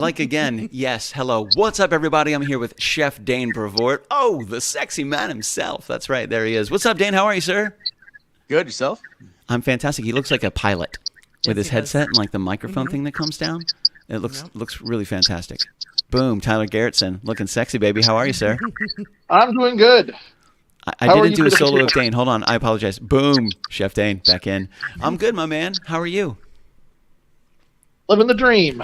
Like again, yes, hello. What's up, everybody? I'm here with Chef Dane Brevoort. Oh, the sexy man himself. That's right, there he is. What's up, Dane? How are you, sir? Good, yourself? I'm fantastic. He looks like a pilot with his headset and like the microphone thing that comes down. It looks really fantastic. Boom, Tyler Garretson, looking sexy, baby. How are you, sir? I'm doing good. I didn't do a solo of Dane. Hold on, I apologize. Boom, Chef Dane, back in. I'm good, my man. How are you? Living the dream.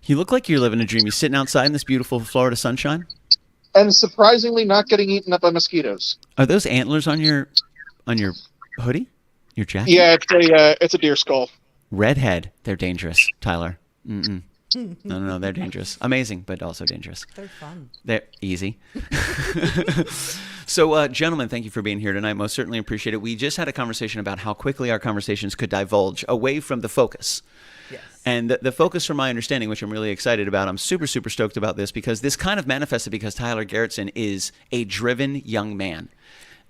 You look like you're living a dream. You sitting outside in this beautiful Florida sunshine? And surprisingly not getting eaten up by mosquitoes. Are those antlers on your hoodie? Your jacket? Yeah, it's a deer skull. Redhead. They're dangerous, Tyler. Mm-mm. No, they're dangerous. Amazing, but also dangerous. They're fun. They're easy. So, gentlemen, thank you for being here tonight. Most certainly appreciate it. We just had a conversation about how quickly our conversations could divulge away from the focus. Yes. And the focus, from my understanding, which I'm really excited about, I'm super, super stoked about this, because this kind of manifested because Tyler Garretson is a driven young man.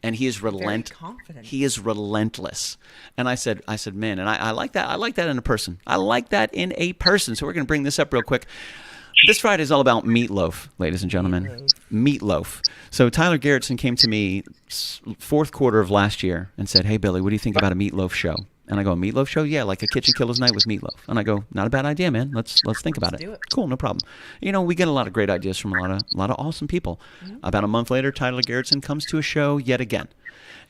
And he is confident. He is relentless. And I said, man, and I like that. I like that in a person. I like that in a person. So we're going to bring this up real quick. This Friday is all about meatloaf, ladies and gentlemen. Meatloaf. So Tyler Garretson came to me fourth quarter of last year and said, hey, Billy, what do you think about a meatloaf show? And I go, a meatloaf show? Yeah, like a KitchenKillaz night with meatloaf. And I go, not a bad idea, man. Let's think about it. Do it. Cool, no problem. You know, we get a lot of great ideas from a lot of awesome people. Mm-hmm. About a month later, Tyler Garretson comes to a show yet again.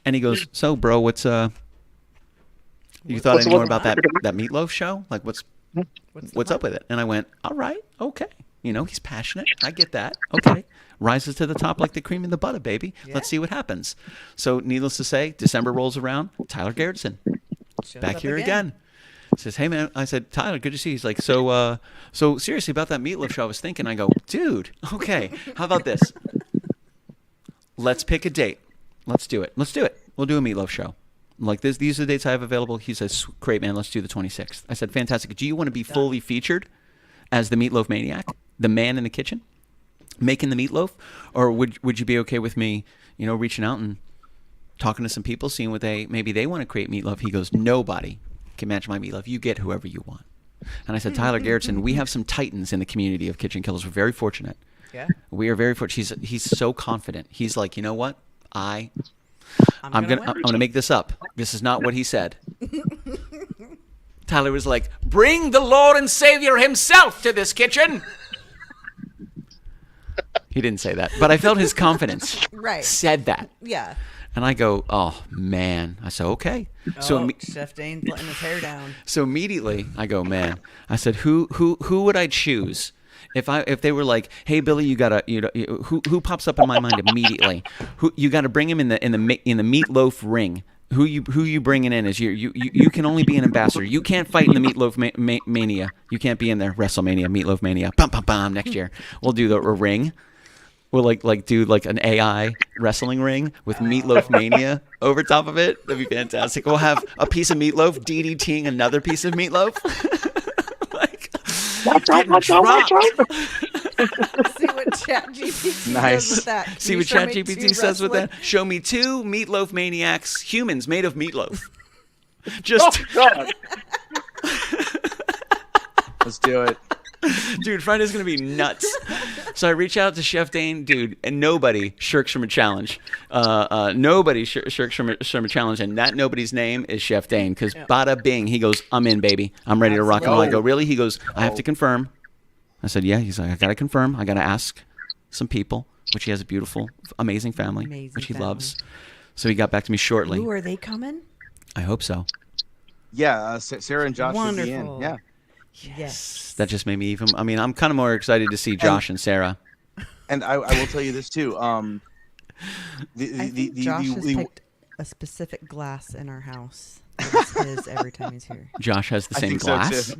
And he goes, so, bro, you thought any more about that meatloaf show? Like, what's up with it? And I went, all right, okay. You know, he's passionate. I get that. Okay. Rises to the top like the cream in the butter, baby. Yeah. Let's see what happens. So, needless to say, December rolls around. Tyler Garretson. Back here again. Says, hey, man. I said, Tyler, good to see you. He's like, so seriously, about that meatloaf show, I was thinking. I go, dude, okay, how about this? Let's pick a date. Let's do it. We'll do a meatloaf show. Like, these are the dates I have available. He says, great, man, let's do the 26th. I said, fantastic. Do you want to be fully featured as the meatloaf maniac, the man in the kitchen, making the meatloaf? Or would you be okay with me, reaching out and talking to some people, seeing what maybe they want to create meatloaf? He goes, nobody can match my meatloaf. You get whoever you want. And I said, Tyler Garretson, we have some titans in the community of KitchenKillaz. We're very fortunate. Yeah. We are very fortunate. He's so confident. He's like, you know what? I'm gonna make this up. This is not what he said. Tyler was like, bring the Lord and Savior himself to this kitchen. He didn't say that, but I felt his confidence. Right. Said that. Yeah. And I go, oh, man. I said, okay. Chef Dane's letting his hair down. So immediately I go, man. I said, who would I choose? If they were like, hey, Billy, you gotta, who pops up in my mind immediately? Who you gotta bring him in the meatloaf ring? Who you bringing in is you can only be an ambassador. You can't fight in the meatloaf mania. You can't be in there. WrestleMania, meatloaf mania. Bum bum bum. Next year we'll do a ring. We'll do an AI wrestling ring with Meatloaf Mania over top of it. That'd be fantastic. We'll have a piece of meatloaf DDTing another piece of meatloaf. Watch out. See what ChatGPT says with that. See what ChatGPT says with that. Show me two meatloaf maniacs, humans made of meatloaf. Just. Oh, God. Let's do it. Dude, Friday's going to be nuts. So I reach out to Chef Dane, dude, and nobody shirks from a challenge. Nobody shirks from a challenge, and that nobody's name is Chef Dane, because bada bing, he goes, I'm in, baby. I'm ready to rock and roll. I go, really? He goes, I have to confirm. I said, yeah. He's like, I got to confirm. I got to ask some people, which he has a beautiful, amazing family, which he loves. So he got back to me shortly. Ooh, are they coming? I hope so. Yeah, Sarah and Josh will be in. Yeah. Yes. That just made me even. I mean, I'm kind of more excited to see Josh and Sarah. And I will tell you this too. I think Josh has picked a specific glass in our house. It's his every time he's here. Josh has the same glass. So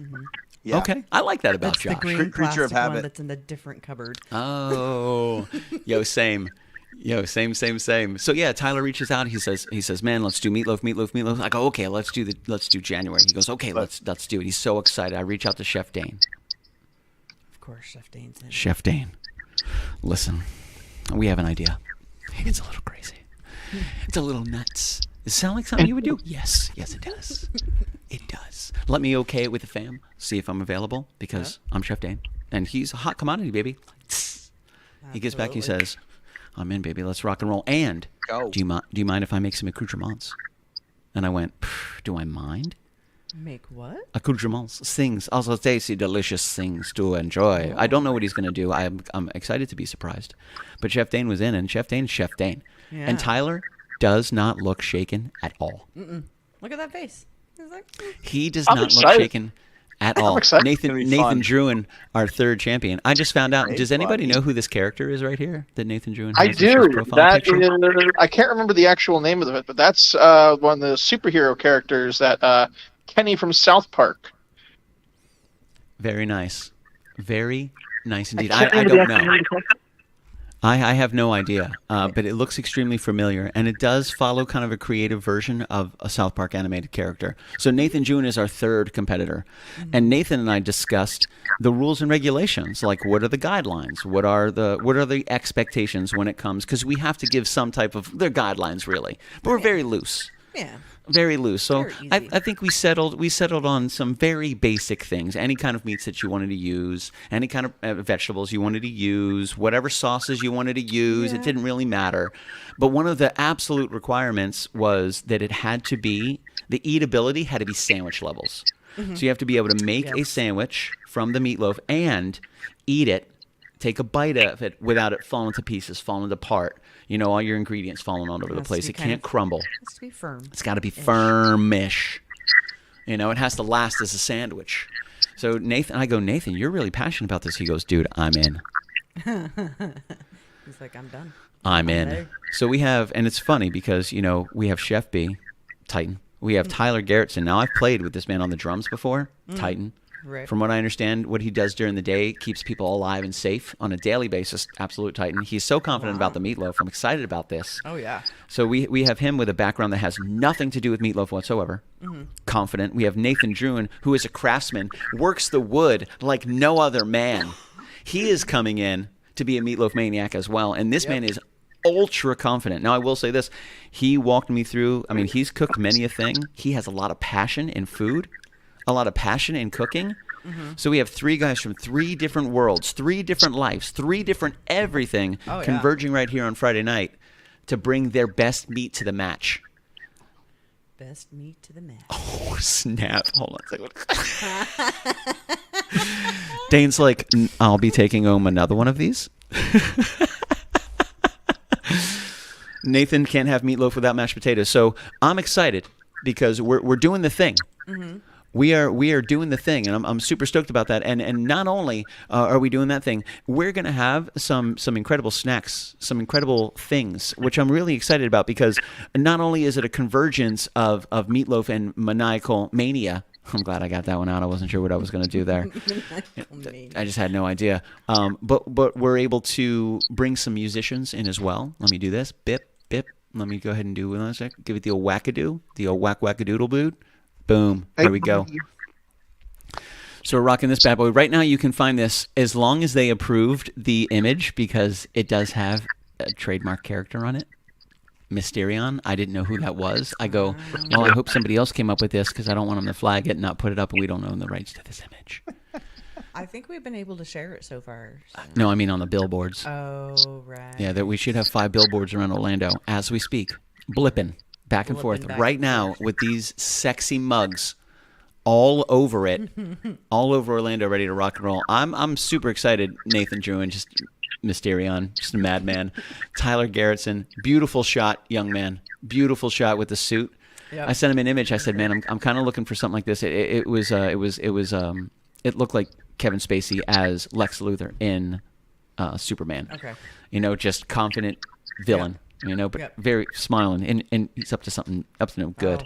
yeah. Okay, I like that about Josh. The green creature of habit. one that's in the different cupboard. Oh, same. Same. So yeah, Tyler reaches out. He says, man, let's do meatloaf. I go, okay, let's do January. He goes, okay, let's do it. He's so excited. I reach out to Chef Dane. Of course, Chef Dane's in. Chef Dane, listen, we have an idea. It's a little crazy. It's a little nuts. Does it sound like something you would do? Yes, it does. It does. Let me okay it with the fam. See if I'm available, because I'm Chef Dane. And he's a hot commodity, baby. He gets back, he says, I'm in, baby. Let's rock and roll. And do you mind if I make some accoutrements? And I went, do I mind? Make what? Accoutrements, things, also tasty, delicious things to enjoy. I don't know what he's going to do. I'm excited to be surprised. But Chef Dane was in, and Chef Dane is Chef Dane. Yeah. And Tyler does not look shaken at all. Look at that face. He's like, he does not look shaken at all. Nathan Drouin, our third champion. I just found out. Does anybody know who this character is right here? That Nathan Drouin has? I do. I can't remember the actual name of it, but that's one of the superhero characters that Kenny from South Park. Very nice. Very nice indeed. I don't know. I have no idea, but it looks extremely familiar, and it does follow kind of a creative version of a South Park animated character. So Nathan Drouin is our third competitor, and Nathan and I discussed the rules and regulations, like what are the guidelines, what are the expectations when it comes, because we have to give some type of they're guidelines really, but we're very loose. Yeah. Very loose. So I think we settled on some very basic things. Any kind of meats that you wanted to use, any kind of vegetables you wanted to use, whatever sauces you wanted to use, it didn't really matter. But one of the absolute requirements was that it had to be, the eatability had to be sandwich levels. So you have to be able to make a sandwich from the meatloaf and eat it, take a bite of it without it falling to pieces, falling apart. You know, all your ingredients falling all over the place. It can't crumble. It has to be firm. It's got to be firm-ish. You know, it has to last as a sandwich. So Nathan, you're really passionate about this. He goes, dude, I'm in. He's like, I'm done. I'm in. There. So we have, and it's funny because, you know, we have Chef B, Titan. We have Tyler Garretson. Now, I've played with this man on the drums before, Titan. Right. From what I understand, what he does during the day keeps people alive and safe on a daily basis. Absolute Titan. He's so confident about the meatloaf. I'm excited about this. Oh, yeah. So we have him with a background that has nothing to do with meatloaf whatsoever. Confident. We have Nathan Drouin, who is a craftsman, works the wood like no other man. He is coming in to be a meatloaf maniac as well. And this man is ultra confident. Now, I will say this. He walked me through, I mean, he's cooked many a thing. He has a lot of passion in food. A lot of passion in cooking. So we have three guys from three different worlds, three different lives, three different everything converging right here on Friday night to bring their best meat to the match. Best meat to the match. Oh, snap. Hold on a second. Dane's like, I'll be taking home another one of these. Nathan can't have meatloaf without mashed potatoes. So I'm excited because we're doing the thing. We are doing the thing, and I'm super stoked about that. And not only are we doing that thing, we're going to have some incredible snacks, some incredible things, which I'm really excited about because not only is it a convergence of meatloaf and maniacal mania. I'm glad I got that one out. I wasn't sure what I was going to do there. I just had no idea. But we're able to bring some musicians in as well. Let me do this. Bip, bip. Let me go ahead and do one sec. Give it the old wackadoo, the old whack-wackadoodle boot. Boom. There we go. So we're rocking this bad boy. Right now you can find this as long as they approved the image because it does have a trademark character on it. Mysterion. I didn't know who that was. I go, well, I hope somebody else came up with this because I don't want them to flag it and not put it up and we don't own the rights to this image. I think we've been able to share it so far. So. No, I mean on the billboards. Oh, right. Yeah, that we should have 5 billboards around Orlando as we speak. Blipping. Back and forth right now with these sexy mugs all over it, all over Orlando, ready to rock and roll. I'm super excited. Nathan Drouin, just Mysterion, just a madman. Tyler Garretson, beautiful shot, young man, beautiful shot with the suit. Yep. I sent him an image. I said, man, I'm kind of looking for something like this. It looked like Kevin Spacey as Lex Luthor in Superman. Okay, you know, just confident villain. Yep. You know, but very smiling, and he's up to no good.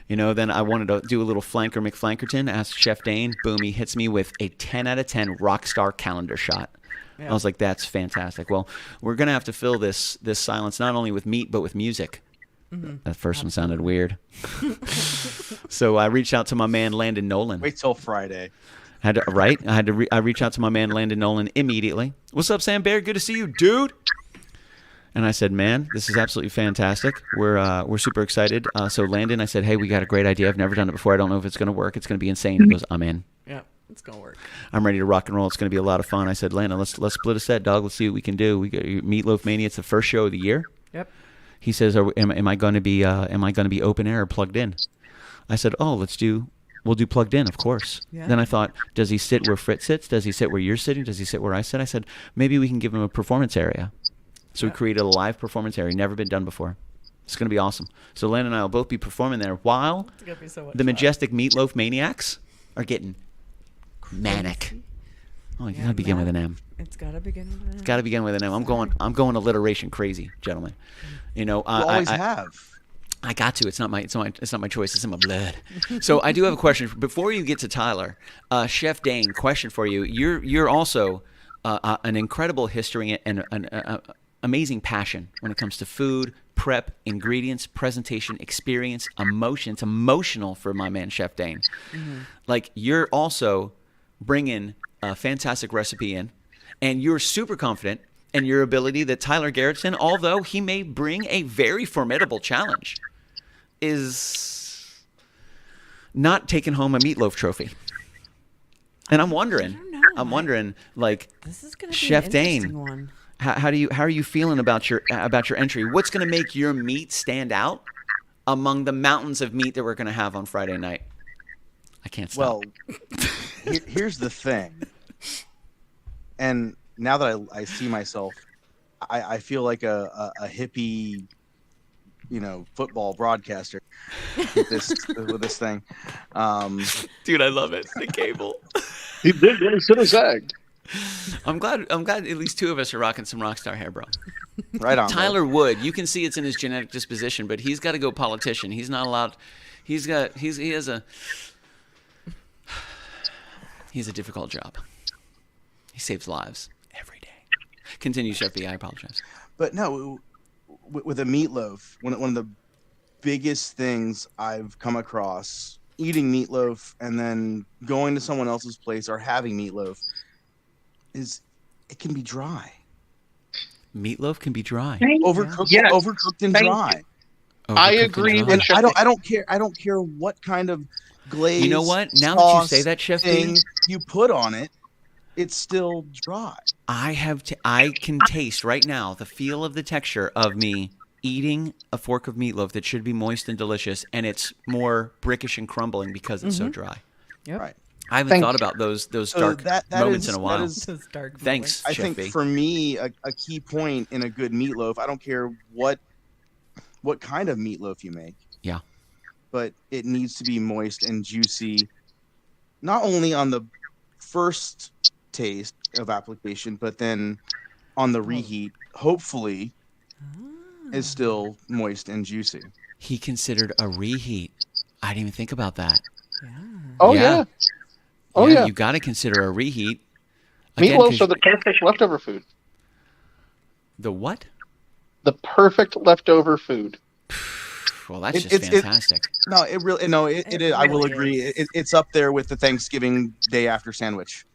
You know, then I wanted to do a little flanker McFlankerton, ask Chef Dane. Boom, he hits me with a 10 out of 10 rock star calendar shot. I was like, that's fantastic. Well, we're going to have to fill this silence not only with meat, but with music. That first one sounded weird. So I reached out to my man, Landon Noland. Wait till Friday. I reached out to my man, Landon Noland, immediately. What's up, Sam Bear? Good to see you, dude. And I said, man, this is absolutely fantastic. We're super excited. So Landon, I said, hey, we got a great idea. I've never done it before. I don't know if it's going to work. It's going to be insane. He goes, I'm in. Yeah. It's gonna work. I'm ready to rock and roll. It's gonna be a lot of fun. I said, Landon, let's split a set, dog. Let's see what we can do. We got Meatloaf Mania. It's the first show of the year. Yep. He says, am I going to be open air or plugged in? I said, we'll do plugged in, of course. Yeah. Then I thought, does he sit where Fritz sits? Does he sit where you're sitting? Does he sit where I sit? I said, maybe we can give him a performance area. So we created a live performance area, never been done before. It's going to be awesome. So Landon and I will both be performing there while the majestic Meatloaf Maniacs are getting manic. Oh, you got to begin with an M. It's got to begin with an M. It's got to begin with an M. I'm going alliteration crazy, gentlemen. You know, you always have. I got to. It's not my choice. It's in my blood. So I do have a question before you get to Tyler. Chef Dane, question for you. You're also an incredible history and an amazing passion when it comes to food, prep, ingredients, presentation, experience, emotion. It's emotional for my man Chef Dane. Mm-hmm. Like, you're also bringing a fantastic recipe in, and you're super confident in your ability that Tyler Garretson, although he may bring a very formidable challenge, is not taking home a meatloaf trophy. And I'm wondering, like, this is gonna be Chef an Dane, interesting one. how are you feeling about your entry? What's going to make your meat stand out among the mountains of meat that we're going to have on Friday night? I can't stop. Well, here's the thing. And now that I see myself, I feel like a hippie, football broadcaster with this thing. Dude, I love it. The cable. He did what he should have said. I'm glad at least two of us are rocking some rock star hair, bro. Right on. Tyler Wood, you can see it's in his genetic disposition, but he's got to go politician. He's not allowed. He has a difficult job. He saves lives every day. Continue, Chef B. I apologize. But no, with a meatloaf, one of the biggest things I've come across eating meatloaf and then going to someone else's place or having meatloaf is it can be dry. Meatloaf can be dry. Overcooked and dry. I agree with I don't care what kind of glaze. You know what? Now that you say that, Chef thing D, you put on it, it's still dry. I can taste right now the feel of the texture of me eating a fork of meatloaf that should be moist and delicious, and it's more brickish and crumbling because it's so dry. Yep. Right. I haven't thought about those dark moments in a while. Those dark Thanks, I Chef think B. for me, a key point in a good meatloaf, I don't care what kind of meatloaf you make. Yeah. But it needs to be moist and juicy, not only on the first taste of application, but then on the reheat, hopefully, is still moist and juicy. He considered a reheat. I didn't even think about that. Yeah. Oh yeah. Oh yeah. You got to consider a reheat. Meatloafs are the perfect leftover food. The what? The perfect leftover food. Well, that's just fantastic. It is. I will agree. It's up there with the Thanksgiving day after sandwich.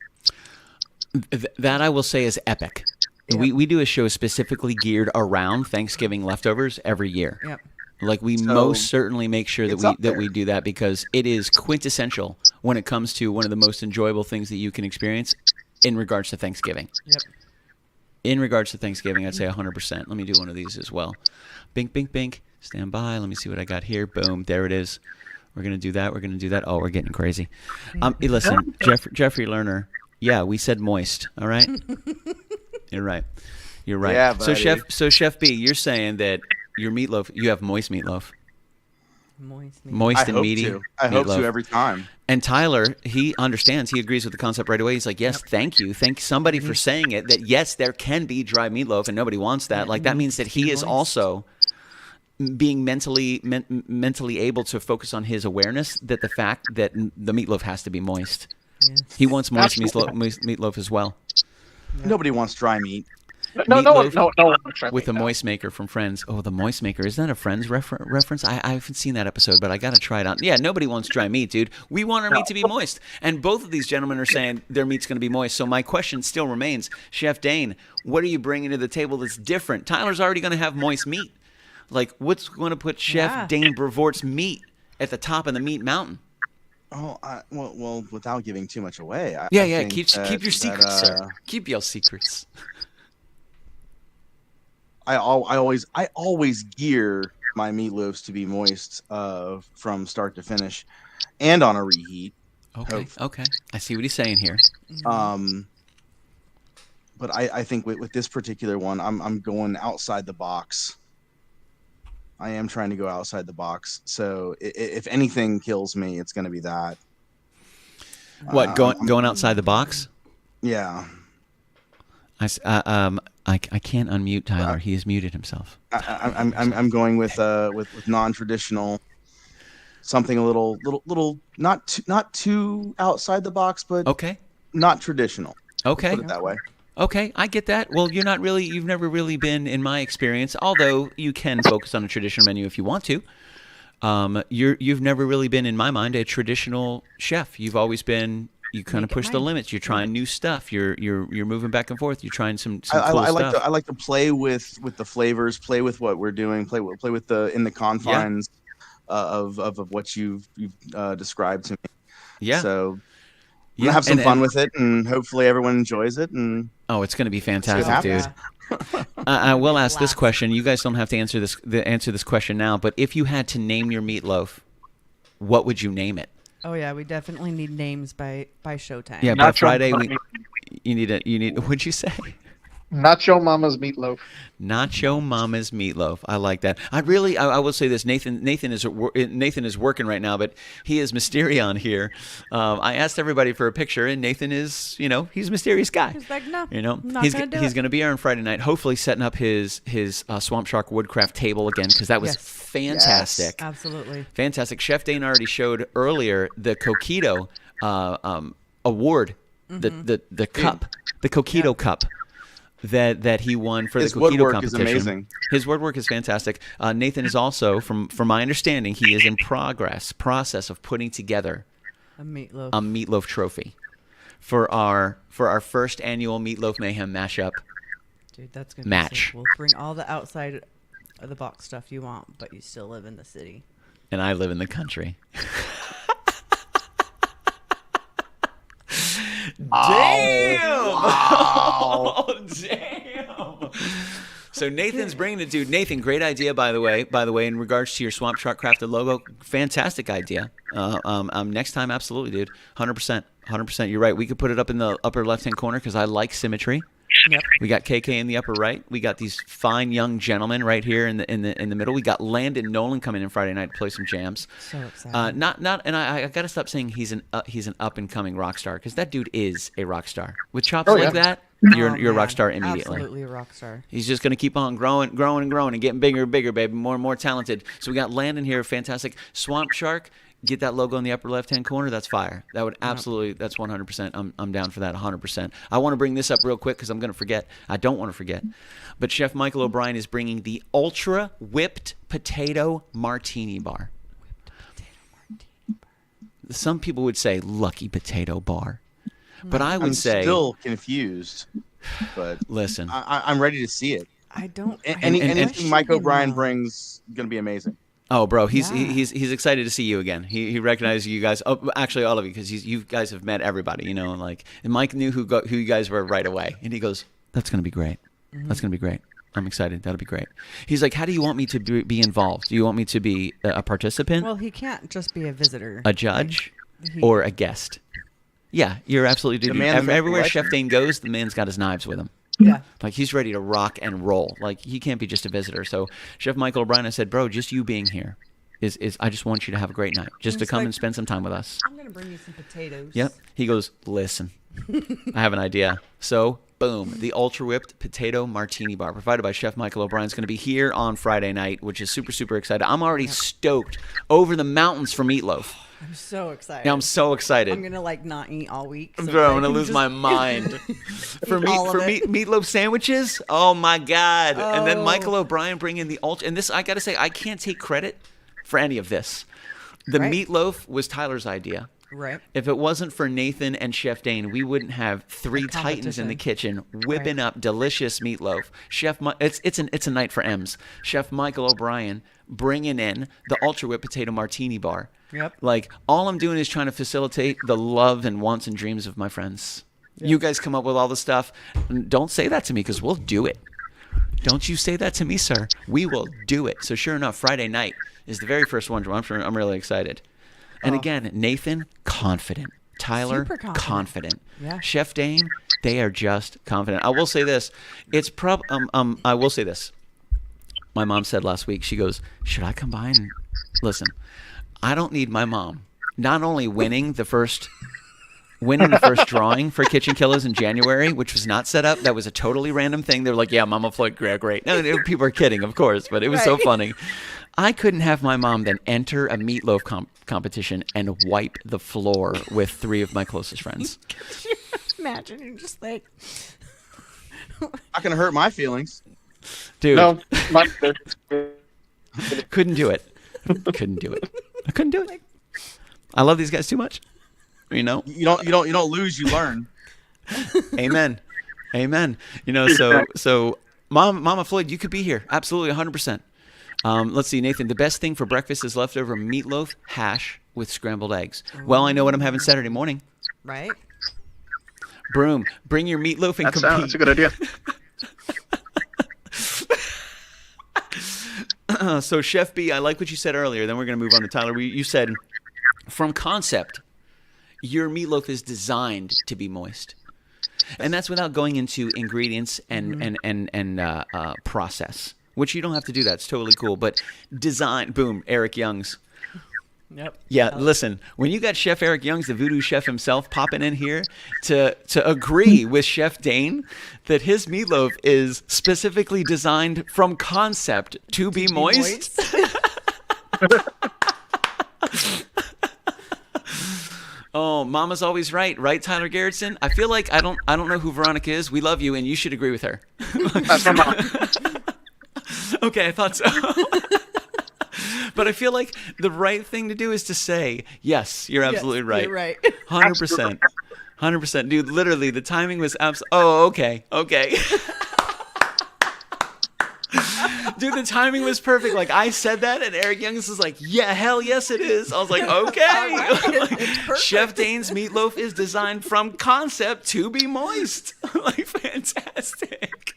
That I will say is epic. Yep. We do a show specifically geared around Thanksgiving leftovers every year. Yep. Like we most certainly make sure that we do that because it is quintessential when it comes to one of the most enjoyable things that you can experience in regards to Thanksgiving. Yep. In regards to Thanksgiving, I'd say 100%. Let me do one of these as well. Bink, bink, bink. Stand by. Let me see what I got here. Boom. There it is. We're going to do that. We're going to do that. Oh, we're getting crazy. Listen, Jeffrey Lerner. Yeah, we said moist. All right. You're right. You're right. Yeah, buddy. So Chef B, you're saying that your meatloaf, you have moist meatloaf. Moist and meaty. I hope to every time. And Tyler, he understands. He agrees with the concept right away. He's like, yes, thank you. Thank somebody for saying it, that yes, there can be dry meatloaf and nobody wants that. Like that means that he is also being mentally able to focus on his awareness that the fact that the meatloaf has to be moist. Yes. He wants moist meatloaf as well. Yeah. Nobody wants dry meat. No. With the moist maker from Friends. Oh, the moist maker. Isn't that a Friends reference? I haven't seen that episode, but I got to try it out. Yeah, nobody wants dry meat, dude. We want our meat to be moist. And both of these gentlemen are saying their meat's going to be moist. So my question still remains, Chef Dane, what are you bringing to the table that's different? Tyler's already going to have moist meat. Like, what's going to put Chef Dane Brevoort's meat at the top of the meat mountain? Well, without giving too much away. I think keep your secrets, sir. Keep your secrets. I always gear my meatloafs to be moist from start to finish, and on a reheat. Okay. I see what he's saying here. But I think with this particular one, I'm going outside the box. I am trying to go outside the box. So if anything kills me, it's going to be that. What, going outside the box? Yeah. I can't unmute Tyler. He has muted himself. I'm going with non-traditional, something a little not too outside the box, but not traditional. Okay. Put it that way. Okay, I get that. Well, you've never really been, in my experience, although you can focus on a traditional menu if you want to. You've never really been, in my mind, a traditional chef. You've always been, you kind of push the limits. You're trying new stuff. You're moving back and forth. You're trying some cool stuff. I like to play with the flavors, play with what we're doing, play with the confines of what you've described to me. Yeah. So I'm gonna have some fun with it, and hopefully everyone enjoys it. And it's gonna be fantastic, dude. I will ask this question. You guys don't have to answer this question now, but if you had to name your meatloaf, what would you name it? Oh yeah, we definitely need names by showtime. Yeah, by Friday you need. What'd you say? Nacho Mama's Meatloaf. Nacho Mama's Meatloaf. I like that. I will say this. Nathan is working right now, but he is Mysterion here. I asked everybody for a picture, and Nathan is, he's a mysterious guy. He's like, no, he's going to be here on Friday night, hopefully setting up his Swamp Shark Woodcraft table again, because that was fantastic. Yes, absolutely. Fantastic. Chef Dane already showed earlier the Coquito award, the cup, the Coquito cup. That he won for the Coquito competition. His woodwork is amazing. His woodwork is fantastic. Nathan is also, from my understanding, he is in process of putting together a meatloaf trophy for our first annual Meatloaf Mayhem mashup. Dude, that's gonna match. Be sick. We'll bring all the outside of the box stuff you want, but you still live in the city. And I live in the country. Damn! Wow. Oh, damn! So Nathan's bringing it, dude. Nathan, great idea, by the way. In regards to your Swamp Shark crafted logo, fantastic idea. Next time, absolutely, dude. 100%. You're right. We could put it up in the upper left-hand corner because I like symmetry. Yep. We got KK in the upper right. We got these fine young gentlemen right here in the middle. We got Landon Noland coming in Friday night to play some jams. So excited. And I got to stop saying he's an up and coming rock star, because that dude is a rock star. With chops like that, you're a rock star immediately. Absolutely a rock star. He's just going to keep on growing and getting bigger and bigger, baby. More and more talented. So we got Landon here, fantastic. Swamp Shark. Get that logo in the upper left-hand corner. That's fire. That would absolutely. That's 100%. I'm down for that. 100%. I want to bring this up real quick because I'm going to forget. I don't want to forget. But Chef Michael O'Brien is bringing the Ultra Whipped Potato Martini Bar. Some people would say Lucky Potato Bar, but I would say I'm still confused. But listen, I'm ready to see it. I don't. Anything Mike O'Brien brings going to be amazing. Oh, bro, he's excited to see you again. He recognizes you guys. Oh, actually, all of you, because you guys have met everybody, and Mike knew who you guys were right away, and he goes, "That's gonna be great. That's gonna be great. I'm excited. That'll be great." He's like, "How do you want me to be involved? Do you want me to be a participant? Well, he can't just be a visitor, a judge, or a guest." Yeah, you're absolutely dude. Everywhere Chef Dane goes, the man's got his knives with him. Yeah. He's ready to rock and roll. He can't be just a visitor. So Chef Michael O'Brien, I said, bro, just you being here is I just want you to have a great night. Just to come and spend some time with us. I'm going to bring you some potatoes. Yep. He goes, listen, I have an idea. So, boom, the Ultra Whipped Potato Martini Bar provided by Chef Michael O'Brien is going to be here on Friday night, which is super, super excited. I'm already stoked over the mountains for Meatloaf. I'm so excited. Yeah, I'm so excited. I'm gonna not eat all week. So I'm gonna lose my mind. for meatloaf sandwiches. Oh my god! Oh. And then Michael O'Brien bringing the ultra. And this, I gotta say, I can't take credit for any of this. The meatloaf was Tyler's idea. Right. If it wasn't for Nathan and Chef Dane, we wouldn't have three titans in the kitchen whipping up delicious meatloaf. It's a night for M's. Chef Michael O'Brien bringing in the Ultra Whip Potato Martini Bar. Yep. Like, all I'm doing is trying to facilitate the love and wants and dreams of my friends. Yep. You guys come up with all the stuff. Don't say that to me, because we'll do it. Don't you say that to me, sir. We will do it. So sure enough, Friday night is the very first one. I'm really excited. And again, Nathan, confident. Tyler, Super confident. Yeah. Chef Dane, they are just confident. I will say this. I will say this. My mom said last week, she goes, should I come by and listen? I don't need my mom not only winning the first drawing for KitchenKillaz in January, which was not set up. That was a totally random thing. They were like, yeah, Mama Floyd, great. No, people are kidding, of course, but it was so funny. I couldn't have my mom then enter a meatloaf competition and wipe the floor with 3 of my closest friends. Imagine you're just like... Not going to hurt my feelings. Dude. No. Couldn't do it. I couldn't do it. I love these guys too much. You know, you don't lose, you learn. Amen. So Mama Floyd, you could be here. Absolutely, 100%. Let's see, Nathan. The best thing for breakfast is leftover meatloaf hash with scrambled eggs. Well, I know what I'm having Saturday morning. Right. Broom, bring your meatloaf and compete. That's a good idea. So Chef B, I like what you said earlier. Then we're going to move on to Tyler. You said, from concept, your meatloaf is designed to be moist, and that's without going into ingredients and process, which you don't have to do that. It's totally cool. But design, boom, Eric Youngs. Yep. Yeah, listen, when you got Chef Eric Youngs, the voodoo chef himself, popping in here to agree with Chef Dane that his meatloaf is specifically designed from concept to be moist. Oh, Mama's always right, Tyler Garretson? I feel like I don't know who Veronica is. We love you, and you should agree with her. That's my mom. Okay, I thought so. But I feel like the right thing to do is to say, yes, you're absolutely right. You're right. 100%. 100%. Dude, literally, the timing was oh, okay. Dude, the timing was perfect. Like, I said that, and Eric Youngs was like, yeah, hell yes, it is. I was like, okay. Chef Dane's meatloaf is designed from concept to be moist. Like, fantastic.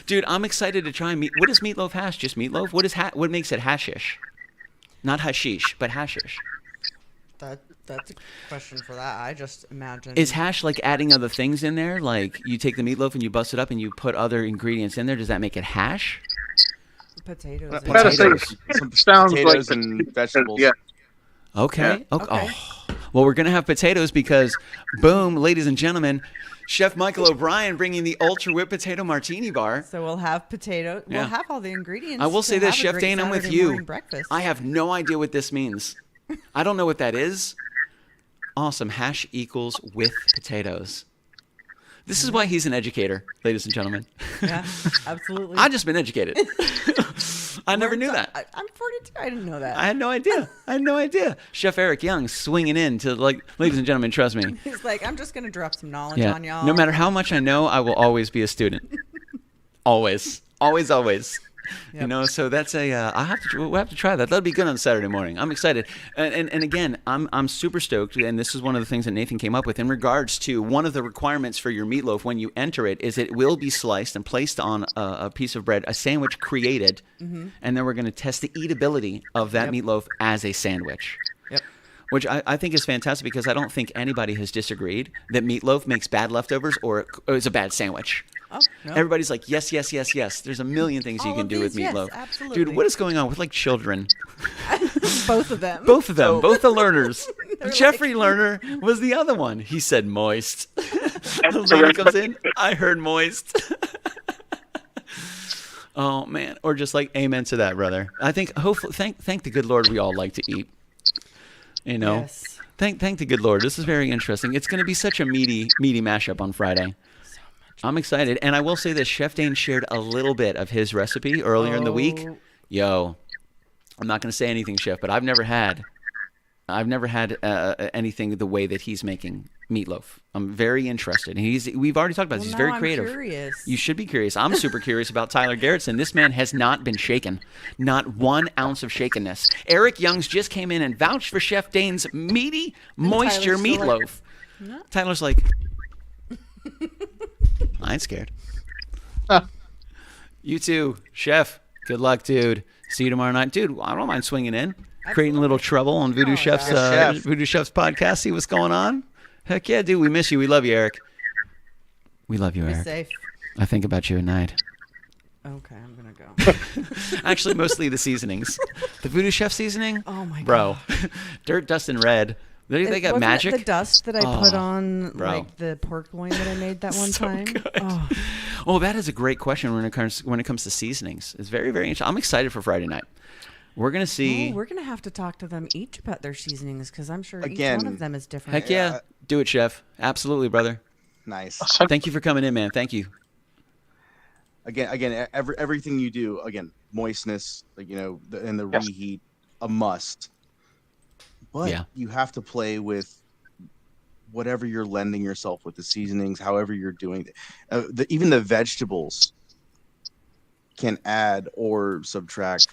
Dude, I'm excited to try meat. What is meatloaf hash? Just meatloaf? What makes it hashish? Not hashish, but hashish. That's a question for that. I just imagine. Is hash like adding other things in there? Like, you take the meatloaf and you bust it up and you put other ingredients in there. Does that make it hash? Potatoes. I gotta say, Some sounds potatoes like and vegetables. Yeah. Okay. Yeah. Okay. Oh. Well, we're going to have potatoes because, boom, ladies and gentlemen, Chef Michael O'Brien bringing the Ultra Whip Potato Martini Bar. So we'll have potato. Yeah. We'll have all the ingredients. I will say this, Chef Dane, I'm with you. Breakfast. I have no idea what this means. I don't know what that is. Awesome. Hash equals with potatoes. This is why he's an educator, ladies and gentlemen. Yeah, absolutely. I've just been educated. I never knew that. I'm 42. I didn't know that. I had no idea. Chef Eric Young swinging in to, like, ladies and gentlemen, trust me. He's like, I'm just going to drop some knowledge on y'all. No matter how much I know, I will always be a student. Always. Yep. You know, so that's we'll have to try that. That'll be good on Saturday morning. I'm excited. And again, I'm super stoked, and this is one of the things that Nathan came up with in regards to one of the requirements for your meatloaf when you enter it is it will be sliced and placed on a piece of bread, a sandwich created, and then we're going to test the eatability of that meatloaf as a sandwich. Yep. Which I think is fantastic because I don't think anybody has disagreed that meatloaf makes bad leftovers or it's a bad sandwich. Oh, no. Everybody's like, yes. There's a million things you can do with meatloaf. Yes, absolutely. Dude, what is going on with, like, children? Both of them. Both the learners. Jeffrey Lerner was the other one. He said moist. The lady comes in, I heard moist. Oh, man. Or just like, amen to that, brother. I think, hopefully, thank the good Lord we all like to eat. You know? Yes. Thank the good Lord. This is very interesting. It's going to be such a meaty mashup on Friday. I'm excited. And I will say this, Chef Dane shared a little bit of his recipe earlier in the week. Yo, I'm not going to say anything, Chef, but I've never had I've never had anything the way that he's making meatloaf. I'm very interested. And we've already talked about this. He's very creative. I'm curious. You should be curious. I'm super curious about Tyler Garretson. This man has not been shaken. Not 1 ounce of shakenness. Eric Youngs just came in and vouched for Chef Dane's meaty moisture meatloaf. No. Tyler's like, I ain't scared. You too, Chef. Good luck, dude. See you tomorrow night. Dude, I don't mind swinging in. Creating a little trouble on Voodoo Chef's Voodoo Chef's podcast. See what's going on. Heck yeah, dude. We miss you. We love you, Eric. We love you, Be Eric. safe. I think about you at night. Okay, I'm gonna go. Actually, mostly the seasonings. The Voodoo Chef seasoning. Oh my bro. god, Dirt, dust, and red. They got Wasn't magic. it the dust that I put on bro. like the pork loin that I made that one So time. good. Oh. Oh, that is a great question when it comes to seasonings. It's very, very interesting. I'm excited for Friday night. We're gonna see. Oh, we're gonna have to talk to them each about their seasonings because I'm sure each Again, one of them is different. Heck yeah. Do it, Chef. Absolutely, brother. Nice. Thank you for coming in, man. Thank you. Again, everything you do, again, moistness, like and the reheat, a must. But you have to play with whatever you're lending yourself with the seasonings, however you're doing it. Even the vegetables can add or subtract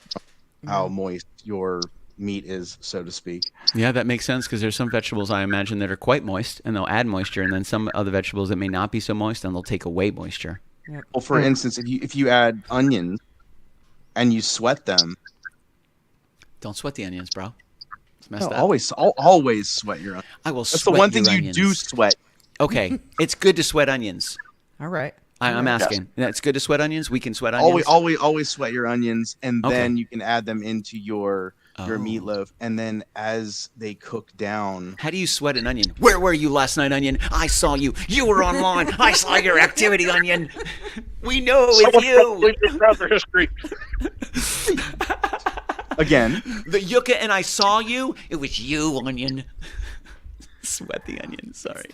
how moist your meat is, so to speak. Yeah, that makes sense because there's some vegetables I imagine that are quite moist and they'll add moisture, and then some other vegetables that may not be so moist and they'll take away moisture. Yep. Well, for instance, if you add onions and you sweat them, don't sweat the onions, bro. It's no, messed up. always sweat your onions. I will That's sweat the one your thing onions. you do sweat. Okay, it's good to sweat onions. All right. I'm asking. Yeah, it's good to sweat onions. We can sweat onions. Always sweat your onions, and then you can add them into your meatloaf, and then as they cook down. How do you sweat an onion? Where were you last night, onion? I saw you. You were online. I saw your activity, onion. We know it's you. Browser history. Again, the yucca and I saw you. It was you, onion. Sweat the onion. Sorry.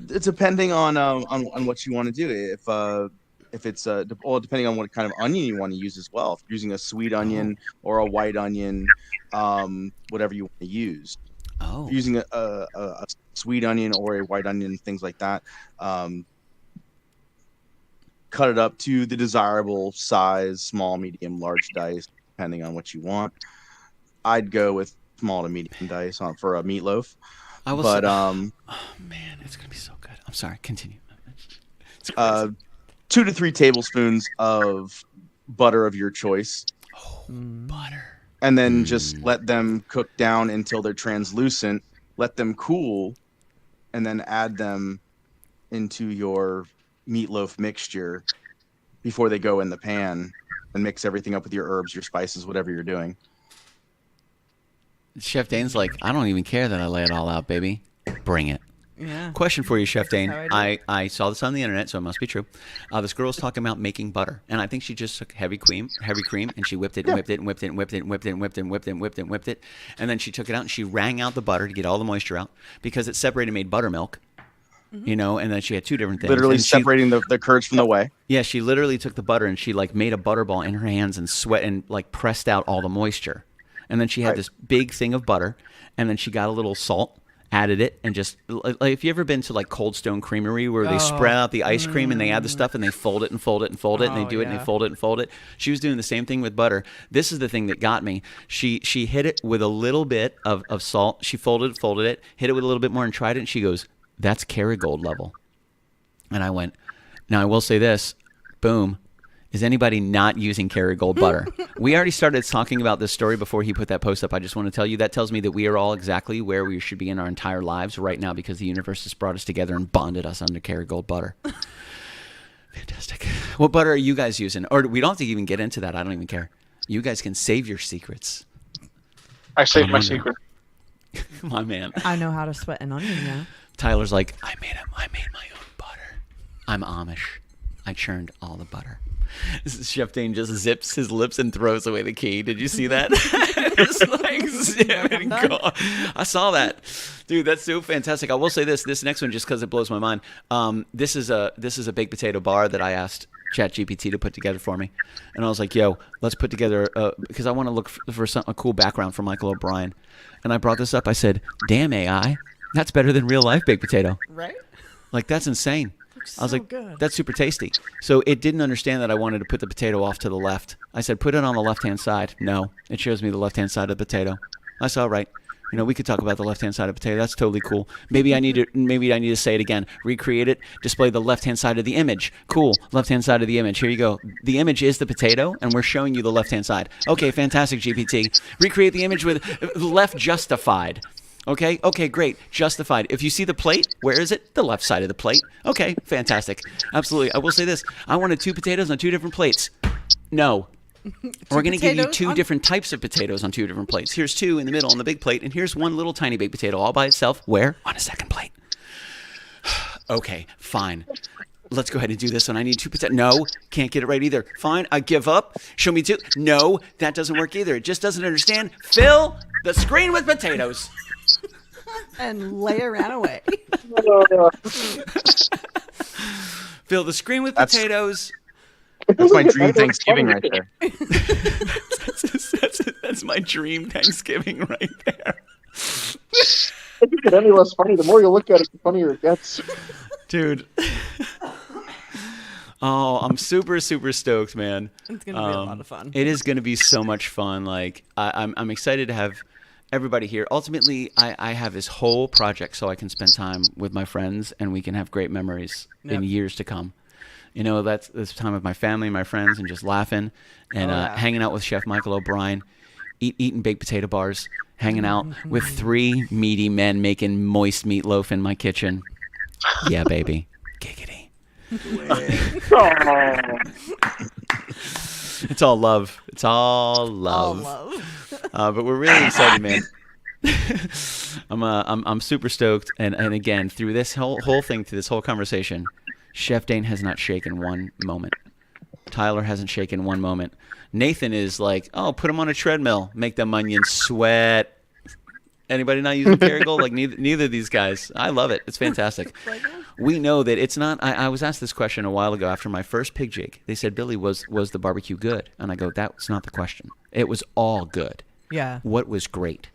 It's depending on what you want to do. If it's depending on what kind of onion you want to use as well. If you're using a sweet onion or a white onion, whatever you want to use. Oh. If you're using a sweet onion or a white onion, things like that. Cut it up to the desirable size, small, medium, large dice, depending on what you want. I'd go with small to medium dice for a meatloaf. I will but say, oh man, it's gonna be so good. I'm sorry. Continue. 2 to 3 tablespoons of butter of your choice. Oh, butter. And then just let them cook down until they're translucent. Let them cool, and then add them into your meatloaf mixture before they go in the pan, and mix everything up with your herbs, your spices, whatever you're doing. Chef Dane's like, I don't even care that I lay it all out, baby. Bring it. Yeah. Question for you, Chef Dane. That's how I do. I saw this on the internet, so it must be true. This girl was talking about making butter, and I think she just took heavy cream, and she whipped it, and whipped it, and whipped it, and whipped it, and whipped it, and whipped it, and whipped it, and whipped it, and whipped it, and then she took it out and she wrung out the butter to get all the moisture out because it separated, made buttermilk. And then she had 2 different things. Literally and separating the curds from the whey. Yeah, she literally took the butter and she made a butter ball in her hands and sweat and pressed out all the moisture. And then she had this big thing of butter, and then she got a little salt, added it, and just if you ever been to Cold Stone Creamery where they spread out the ice cream and they add the stuff and they fold it and fold it and fold it and they do it and they fold it and fold it. She was doing the same thing with butter. This is the thing that got me. She hit it with a little bit of salt. She folded it, hit it with a little bit more and tried it, and she goes, "That's Kerrygold level." And I went, now I will say this, boom. Is anybody not using Kerrygold butter? We already started talking about this story before he put that post up. I just want to tell you that tells me that we are all exactly where we should be in our entire lives right now because the universe has brought us together and bonded us under Kerrygold butter. Fantastic. What butter are you guys using? Or we don't have to even get into that. I don't even care. You guys can save your secrets. I saved my secret. My man. I know how to sweat an onion now. Tyler's like, I made my own butter. I'm Amish. I churned all the butter. Chef Dane just zips his lips and throws away the key. Did you see that? Just like zip and go. I saw that, dude. That's so fantastic. I will say this next one, just because it blows my mind. This is a baked potato bar that I asked ChatGPT to put together for me, and I was like, "Yo, let's put together because I want to look for a cool background for Michael O'Brien." And I brought this up. I said, "Damn AI, that's better than real life baked potato." Right? Like, that's insane. I was so like, good. that's super tasty. So it didn't understand that I wanted to put the potato off to the left. I said, put it on the left-hand side. No, it shows me the left-hand side of the potato. I said, all right. You know, we could talk about the left-hand side of the potato. That's totally cool. Maybe I need to say it again. Recreate it. Display the left-hand side of the image. Cool. Left-hand side of the image. Here you go. The image is the potato, and we're showing you the left-hand side. Okay, fantastic, GPT. Recreate the image with left justified. Okay, great. Justified. If you see the plate, where is it? The left side of the plate. Okay, fantastic. Absolutely. I will say this. I wanted 2 potatoes on 2 different plates. No. We're going to give you 2 different types of potatoes on 2 different plates. Here's 2 in the middle on the big plate, and here's 1 little tiny baked potato all by itself. Where? On a second plate. Okay, fine. Let's go ahead and do this one. I need 2 potatoes. No, can't get it right either. Fine, I give up. Show me 2. No, that doesn't work either. It just doesn't understand. Fill the screen with potatoes. And Leia ran away. Fill the screen with potatoes. That's my dream Thanksgiving right there. That's my dream Thanksgiving right there. It doesn't get any less funny. The more you look at it, the funnier it gets. Dude. Oh, I'm super, super stoked, man. It's going to be a lot of fun. It is going to be so much fun. Like, I'm excited to have everybody here. Ultimately, I have this whole project so I can spend time with my friends and we can have great memories in years to come. You know, that's this time with my family, my friends, and just laughing and hanging out with Chef Michael O'Brien, eating baked potato bars, hanging out with 3 meaty men making moist meatloaf in my kitchen. Yeah, baby. Giggity. It's all love. It's all love. But we're really excited, man. I'm super stoked, and again, through this whole thing, through this whole conversation, Chef Dane has not shaken one moment. Tyler hasn't shaken one moment. Nathan is like, oh, put him on a treadmill, make them onions sweat. Anybody not using Kerrygold? Like neither of these guys. I love it. It's fantastic. We know that it's not. I was asked this question a while ago after my first pig jig. They said, Billy, was the barbecue good? And I go, that's not the question. It was all good. Yeah. What was great?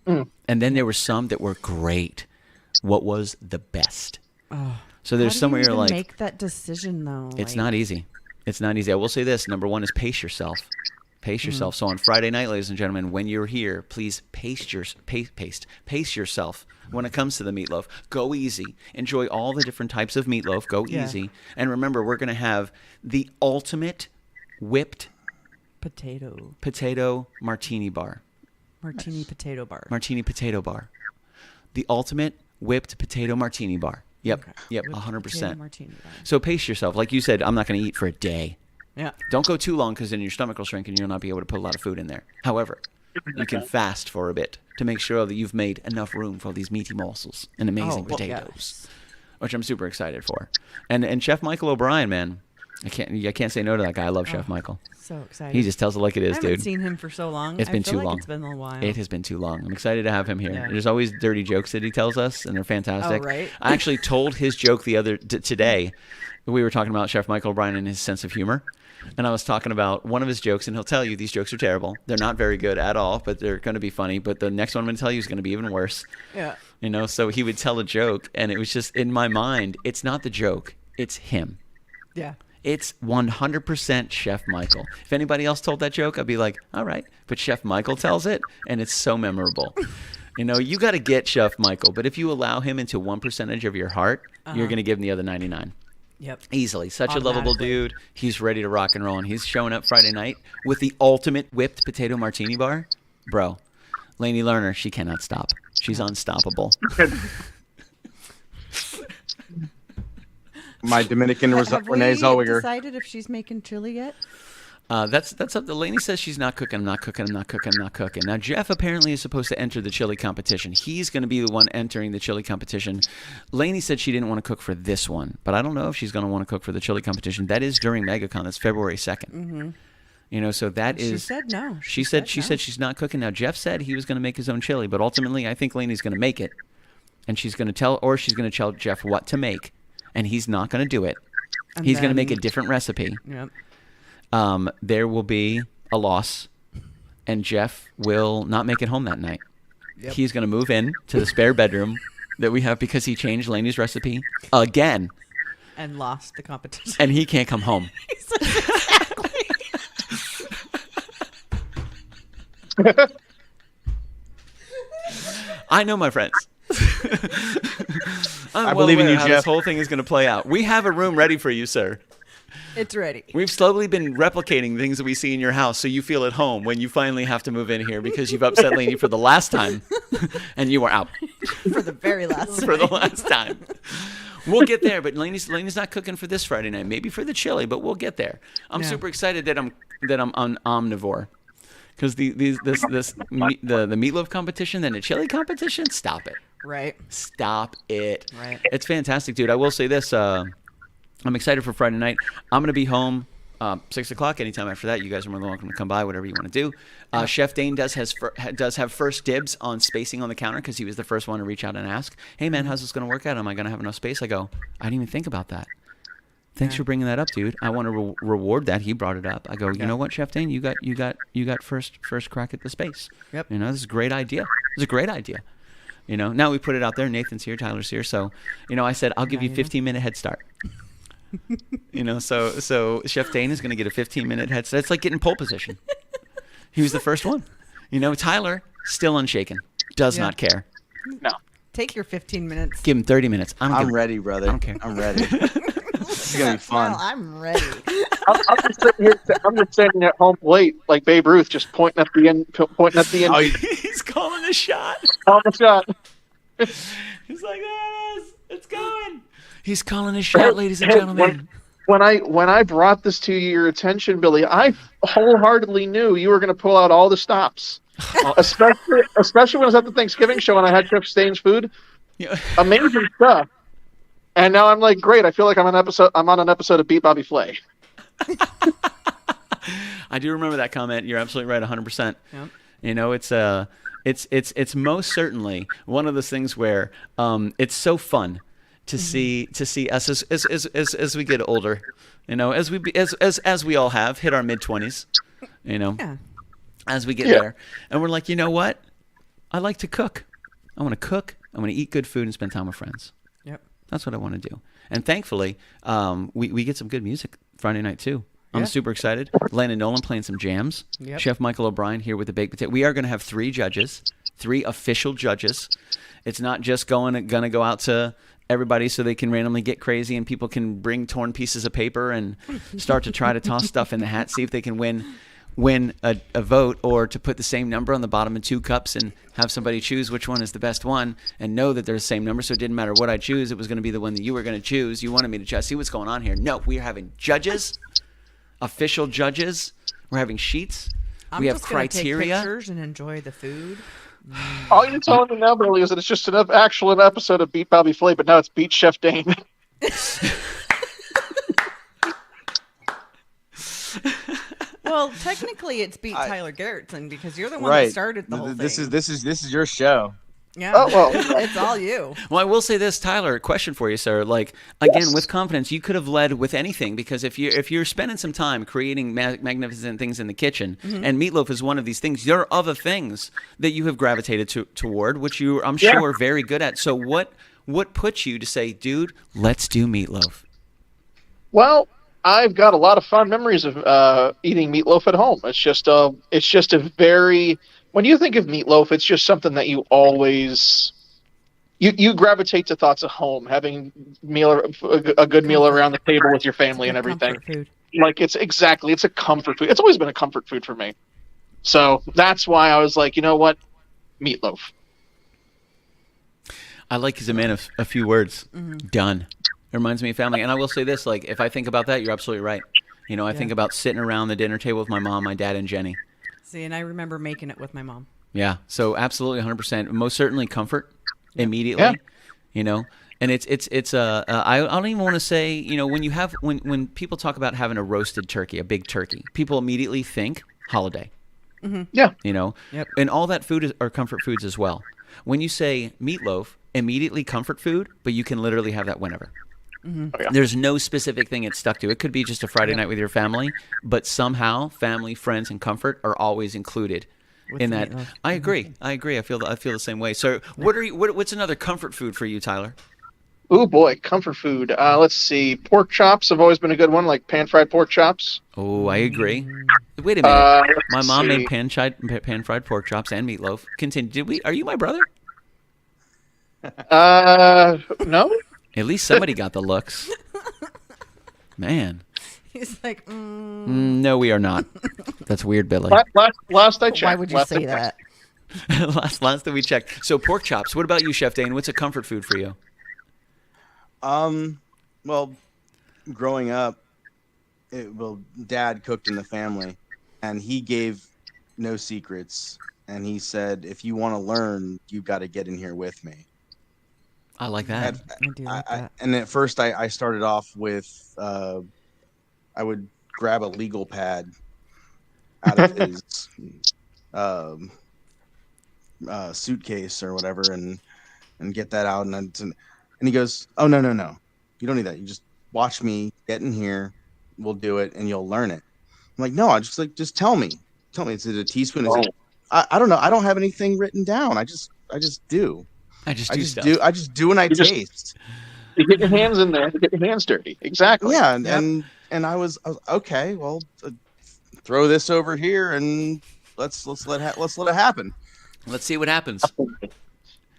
And then there were some that were great. What was the best? Oh. So there's somewhere you're like, make that decision though. It's not easy. It's not easy. I will say this. Number 1 is pace yourself. Pace yourself. So on Friday night, ladies and gentlemen, when you're here, please pace yourself when it comes to the meatloaf. Go easy. Enjoy all the different types of meatloaf. Go easy. And remember, we're going to have the ultimate whipped potato martini bar. Martini potato bar. Martini potato bar. The ultimate whipped potato martini bar. Yep. Okay. Yep. Whipped 100%. potato martini bar. So pace yourself. Like you said, I'm not going to eat for a day. Yeah. Don't go too long because then your stomach will shrink and you'll not be able to put a lot of food in there. However, you can fast for a bit to make sure that you've made enough room for these meaty morsels and amazing potatoes, which I'm super excited for. And Chef Michael O'Brien, man, I can't say no to that guy. I love Chef Michael. So excited. He just tells it like it is, dude. I haven't seen him for so long. It's been too long. It's been a while. It has been too long. I'm excited to have him here. Yeah. There's always dirty jokes that he tells us, and they're fantastic. Oh, right. I actually told his joke today. We were talking about Chef Michael O'Brien and his sense of humor. And I was talking about one of his jokes, and he'll tell you these jokes are terrible. They're not very good at all, but they're going to be funny. But the next one I'm going to tell you is going to be even worse. Yeah. You know, so he would tell a joke, and it was just in my mind, it's not the joke, it's him. Yeah. It's 100% Chef Michael. If anybody else told that joke, I'd be like, all right. But Chef Michael tells it, and it's so memorable. You know, you got to get Chef Michael, but if you allow him into 1% of your heart, you're going to give him the other 99. Yep. Easily. Such a lovable dude. He's ready to rock and roll, and he's showing up Friday night with the ultimate whipped potato martini bar. Bro, Lainey Lerner, she cannot stop. She's unstoppable. My Dominican Renee Have we Zellweger. decided if she's making chili yet? That's up to Lainey. Says she's not cooking. I'm not cooking. I'm not cooking. I'm not cooking. Now Jeff apparently is supposed to enter the chili competition. He's going to be the one entering the chili competition. Lainey said she didn't want to cook for this one, but I don't know if she's going to want to cook for the chili competition. That is during MegaCon. That's February 2nd. Mm-hmm. You know, so that is. She said no. She said she's not cooking. Now Jeff said he was going to make his own chili, but ultimately I think Lainey's going to make it, and she's going to tell Jeff what to make, and he's not going to do it. And He's going to make a different recipe. Yep. There will be a loss, and Jeff will not make it home that night. Yep. He's going to move in to the spare bedroom that we have because he changed Lainey's recipe again. And lost the competition. And he can't come home. I know my friends. I believe in you, how Jeff. This whole thing is going to play out. We have a room ready for you, sir. It's ready. We've slowly been replicating things that we see in your house so you feel at home when you finally have to move in here because you've upset Lainey for the last time and you are out. For the very last For the last time. We'll get there, but Lainey's not cooking for this Friday night. Maybe for the chili, but we'll get there. I'm super excited that I'm on omnivore. Because the meatloaf competition and the chili competition, stop it. Right. Stop it. Right. It's fantastic, dude. I will say this. I'm excited for Friday night. I'm going to be home 6 o'clock. Anytime after that, you guys are more than welcome to come by, whatever you want to do. Chef Dane does have first dibs on spacing on the counter because he was the first one to reach out and ask, hey, man, how's this going to work out? Am I going to have enough space? I go, I didn't even think about that. Thanks for bringing that up, dude. I want to reward that. He brought it up. I go, you know what, Chef Dane? You got first crack at the space. Yep. You know, this is a great idea. It's a great idea. You know, now we put it out there. Nathan's here. Tyler's here. So, you know, I said, I'll give you 15-minute head start. You know, so Chef Dane is going to get a 15-minute head start. It's like getting pole position. He was the first one. You know, Tyler, still unshaken. Does not care. No. Take your 15 minutes. Give him 30 minutes. I'm ready, brother. I don't care. I'm ready. It's going to be fun. Well, I'm ready. I'm just sitting here. I'm just sitting at home late, like Babe Ruth, just pointing at the end. Oh, He's calling a shot. Oh my God! He's like, there it is. It's going. He's calling his shot, ladies and gentlemen. When I brought this to your attention, Billy, I wholeheartedly knew you were going to pull out all the stops, especially when I was at the Thanksgiving show and I had Chef Dane's food. Yeah. Amazing stuff. And now I'm like, great. I feel like I'm on an episode of Beat Bobby Flay. I do remember that comment. You're absolutely right, 100%. Yep. You know, it's most certainly one of those things where it's so fun to see us as we get older. You know, as we all have hit our mid-20s. You know, as we get there, and we're like, you know what? I like to cook. I want to cook. I want to eat good food and spend time with friends. Yep. That's what I want to do. And thankfully, we get some good music Friday night too. I'm super excited. Landon Noland playing some jams. Yep. Chef Michael O'Brien here with the baked potato. We are going to have 3 judges, 3 official judges. It's not just going to go out to everybody so they can randomly get crazy and people can bring torn pieces of paper and start to try to toss stuff in the hat, see if they can win a vote, or to put the same number on the bottom of 2 cups and have somebody choose which one is the best one and know that they're the same number, so it didn't matter what I choose, it was going to be the one that you were going to choose. You wanted me to just see what's going on here. No, we are having judges, official judges. We're having sheets. We have criteria. Take pictures and enjoy the food. All you're telling me now, Billy, is that it's just an episode of Beat Bobby Flay, but now it's Beat Chef Dane. Well, technically, it's Beat Tyler Garretson because you're the one right. that started the whole thing. This is your show. Yeah. Oh, well. It's all you. Well, I will say this, Tyler, question for you, sir. Like, again, with confidence, you could have led with anything, because if you're spending some time creating magnificent things in the kitchen, and Meatloaf is one of these things, there are other things that you have gravitated toward, which I'm sure are very good at. So what puts you to say, dude, let's do Meatloaf? Well, I've got a lot of fond memories of eating meatloaf at home. It's just a very, when you think of meatloaf, it's just something that you always you gravitate to thoughts of home, having a good meal around the table with your family and everything. Food. Like it's a comfort food. It's always been a comfort food for me. So that's why I was like, you know what, meatloaf. I like he's a man of a few words. Done. It reminds me of family. And I will say this, like, if I think about that, you're absolutely right. You know, I think about sitting around the dinner table with my mom, my dad, and Jenny. See, and I remember making it with my mom. Yeah, so absolutely 100%. Most certainly comfort immediately, you know. And I don't even want to say, you know, when people talk about having a roasted turkey, a big turkey, people immediately think holiday. Mm-hmm. Yeah. You know, and all that food are comfort foods as well. When you say meatloaf, immediately comfort food, but you can literally have that whenever. Mm-hmm. Oh, yeah. There's no specific thing it's stuck to. It could be just a Friday night with your family, but somehow family, friends, and comfort are always included in that. Meatloaf. I agree. I feel the same way. So, what's another comfort food for you, Tyler? Oh boy, comfort food. Let's see. Pork chops have always been a good one, like pan-fried pork chops. Oh, I agree. Wait a minute. My mom see. made pan-fried pork chops and meatloaf. Continue. Are you my brother? No. At least somebody got the looks. Man. He's like, No, we are not. That's weird, Billy. Last I checked. why would you last say I checked. that? last that we checked. So pork chops. What about you, Chef Dane? What's a comfort food for you? Well, growing up, Dad cooked in the family, and he gave no secrets. And he said, if you want to learn, you've got to get in here with me. I like that. I do like that. And at first, I started off with, I would grab a legal pad out of his suitcase or whatever, and get that out, and he goes, "Oh no, you don't need that. You just watch me get in here. We'll do it, and you'll learn it." I'm like, "No, just tell me. Is it a teaspoon? Is it? I don't know. I don't have anything written down. I just do. I just do when I taste. You get your hands in there. You get your hands dirty. Exactly. Yeah, and I was okay. Well, throw this over here, and let's let it happen. Let's see what happens.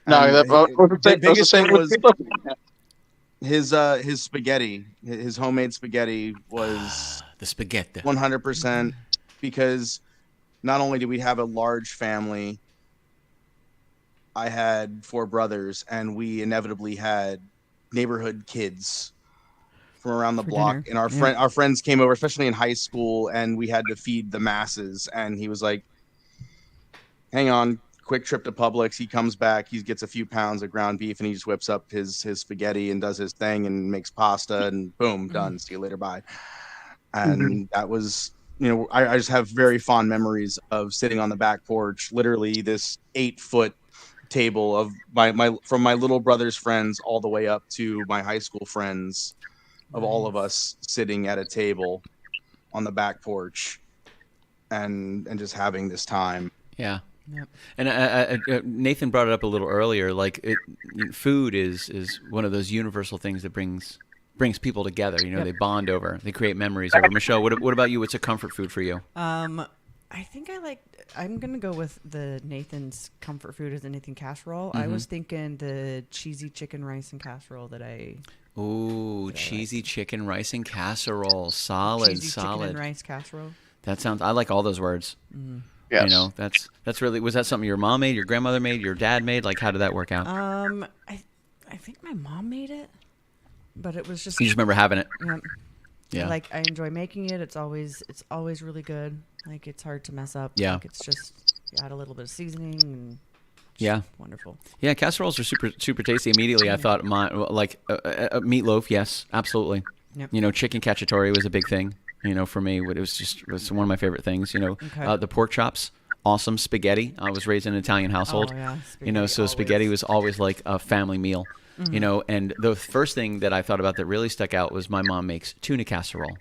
No, the biggest thing was was his spaghetti. His homemade spaghetti was the spaghetti 100%, because not only did we have a large family, I had 4 brothers, and we inevitably had neighborhood kids from around the block, dinner. and our friends came over, especially in high school, and we had to feed the masses. And he was like, "Hang on, quick trip to Publix." He comes back, he gets a few pounds of ground beef, and he just whips up his spaghetti and does his thing and makes pasta, and boom, done. See you later, bye. And that was, you know, I just have very fond memories of sitting on the back porch, literally this 8-foot table of from my little brother's friends all the way up to my high school friends, of all of us sitting at a table on the back porch and just having this time. Yeah. Yep. And Nathan brought it up a little earlier. Like, food is one of those universal things that brings people together. You know, they bond over, they create memories over. Michelle, what about you? What's a comfort food for you? I think I'm going to go with the Nathan's comfort food is the Nathan casserole. I was thinking the cheesy chicken rice and casserole that I... Ooh, cheesy chicken rice and casserole. Solid. Chicken and rice casserole. That sounds... I like all those words. Yes. You know, that's really... Was that something your mom made, your grandmother made, your dad made? Like, how did that work out? I think my mom made it, but it was just... You just remember having it. Yeah. Like, I enjoy making it. It's always really good. Like, it's hard to mess up. Yeah. Like, it's just, you add a little bit of seasoning and wonderful. Yeah, casseroles are super super tasty. Immediately, I thought meatloaf. Yes, absolutely. Yep. You know, chicken cacciatore was a big thing. You know, for me, it was one of my favorite things. You know, the pork chops, awesome. Spaghetti. I was raised in an Italian household. Oh, yeah. You know, so spaghetti was always like a family meal. You know, and the first thing that I thought about that really stuck out was my mom makes tuna casserole.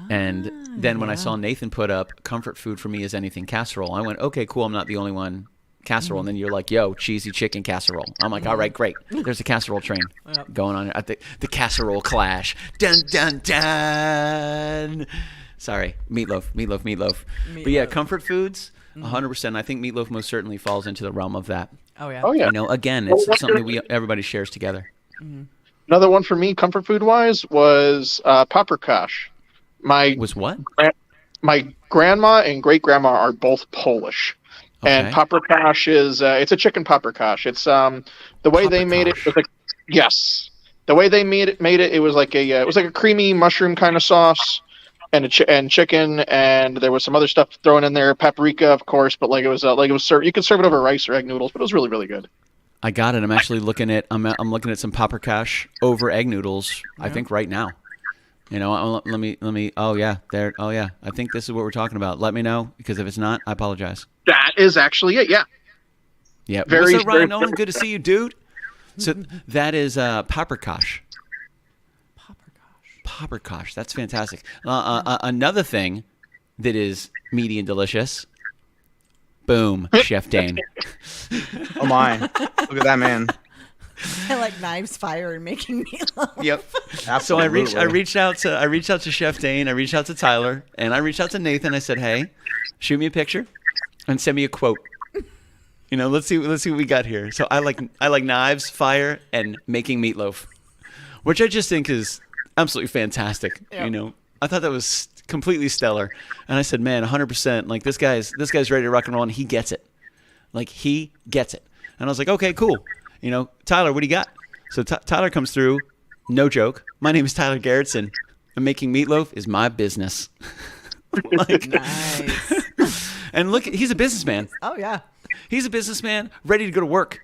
And then when I saw Nathan put up comfort food for me is anything casserole, I went, okay, cool. I'm not the only one casserole. And then you're like, yo, cheesy chicken casserole. I'm like, all right, great. There's a casserole train going on at the casserole clash. Dun, dun, dun. Sorry, meatloaf. But yeah, comfort foods, 100%. I think meatloaf most certainly falls into the realm of that. Oh, yeah. Oh, yeah. You know, again, it's something that everybody shares together. Another one for me, comfort food wise, was paprikash. Was what? My grandma and great grandma are both Polish, and paprikash is it's a chicken paprikash. It's the way they made it was like the way they made it. It was like a creamy mushroom kind of sauce. and and chicken, and there was some other stuff thrown in there, paprika, of course. But like it was served. You could serve it over rice or egg noodles, but it was really, really good. I got it. I'm actually looking at I'm looking at some paprikash over egg noodles. I think right now. You know, let me. Oh yeah, there. Oh yeah. I think this is what we're talking about. Let me know, because if it's not, I apologize. That is actually it. Yeah. Yeah. Very, What's up, Ryan very- Noland? Good to see you, dude. So that is paprikash. Paprikash. That's fantastic. Another thing that is meaty and delicious. Boom, Chef Dane. Oh my! Look at that man. I like knives, fire, and making meatloaf. Yep. Absolutely. So I reached out to Chef Dane. I reached out to Tyler, and I reached out to Nathan. I said, "Hey, shoot me a picture and send me a quote. You know, let's see what we got here." So I like knives, fire, and making meatloaf, which I just think is absolutely fantastic. Yep. You know, I thought that was completely stellar, and I said, "Man, 100%. Like this guy's ready to rock and roll, and he gets it. Like he gets it." And I was like, "Okay, cool. You know, Tyler, what do you got?" So Tyler comes through. No joke. My name is Tyler Garretson, and making meatloaf is my business. Like, Nice. and look, he's a businessman. Oh yeah. He's a businessman ready to go to work.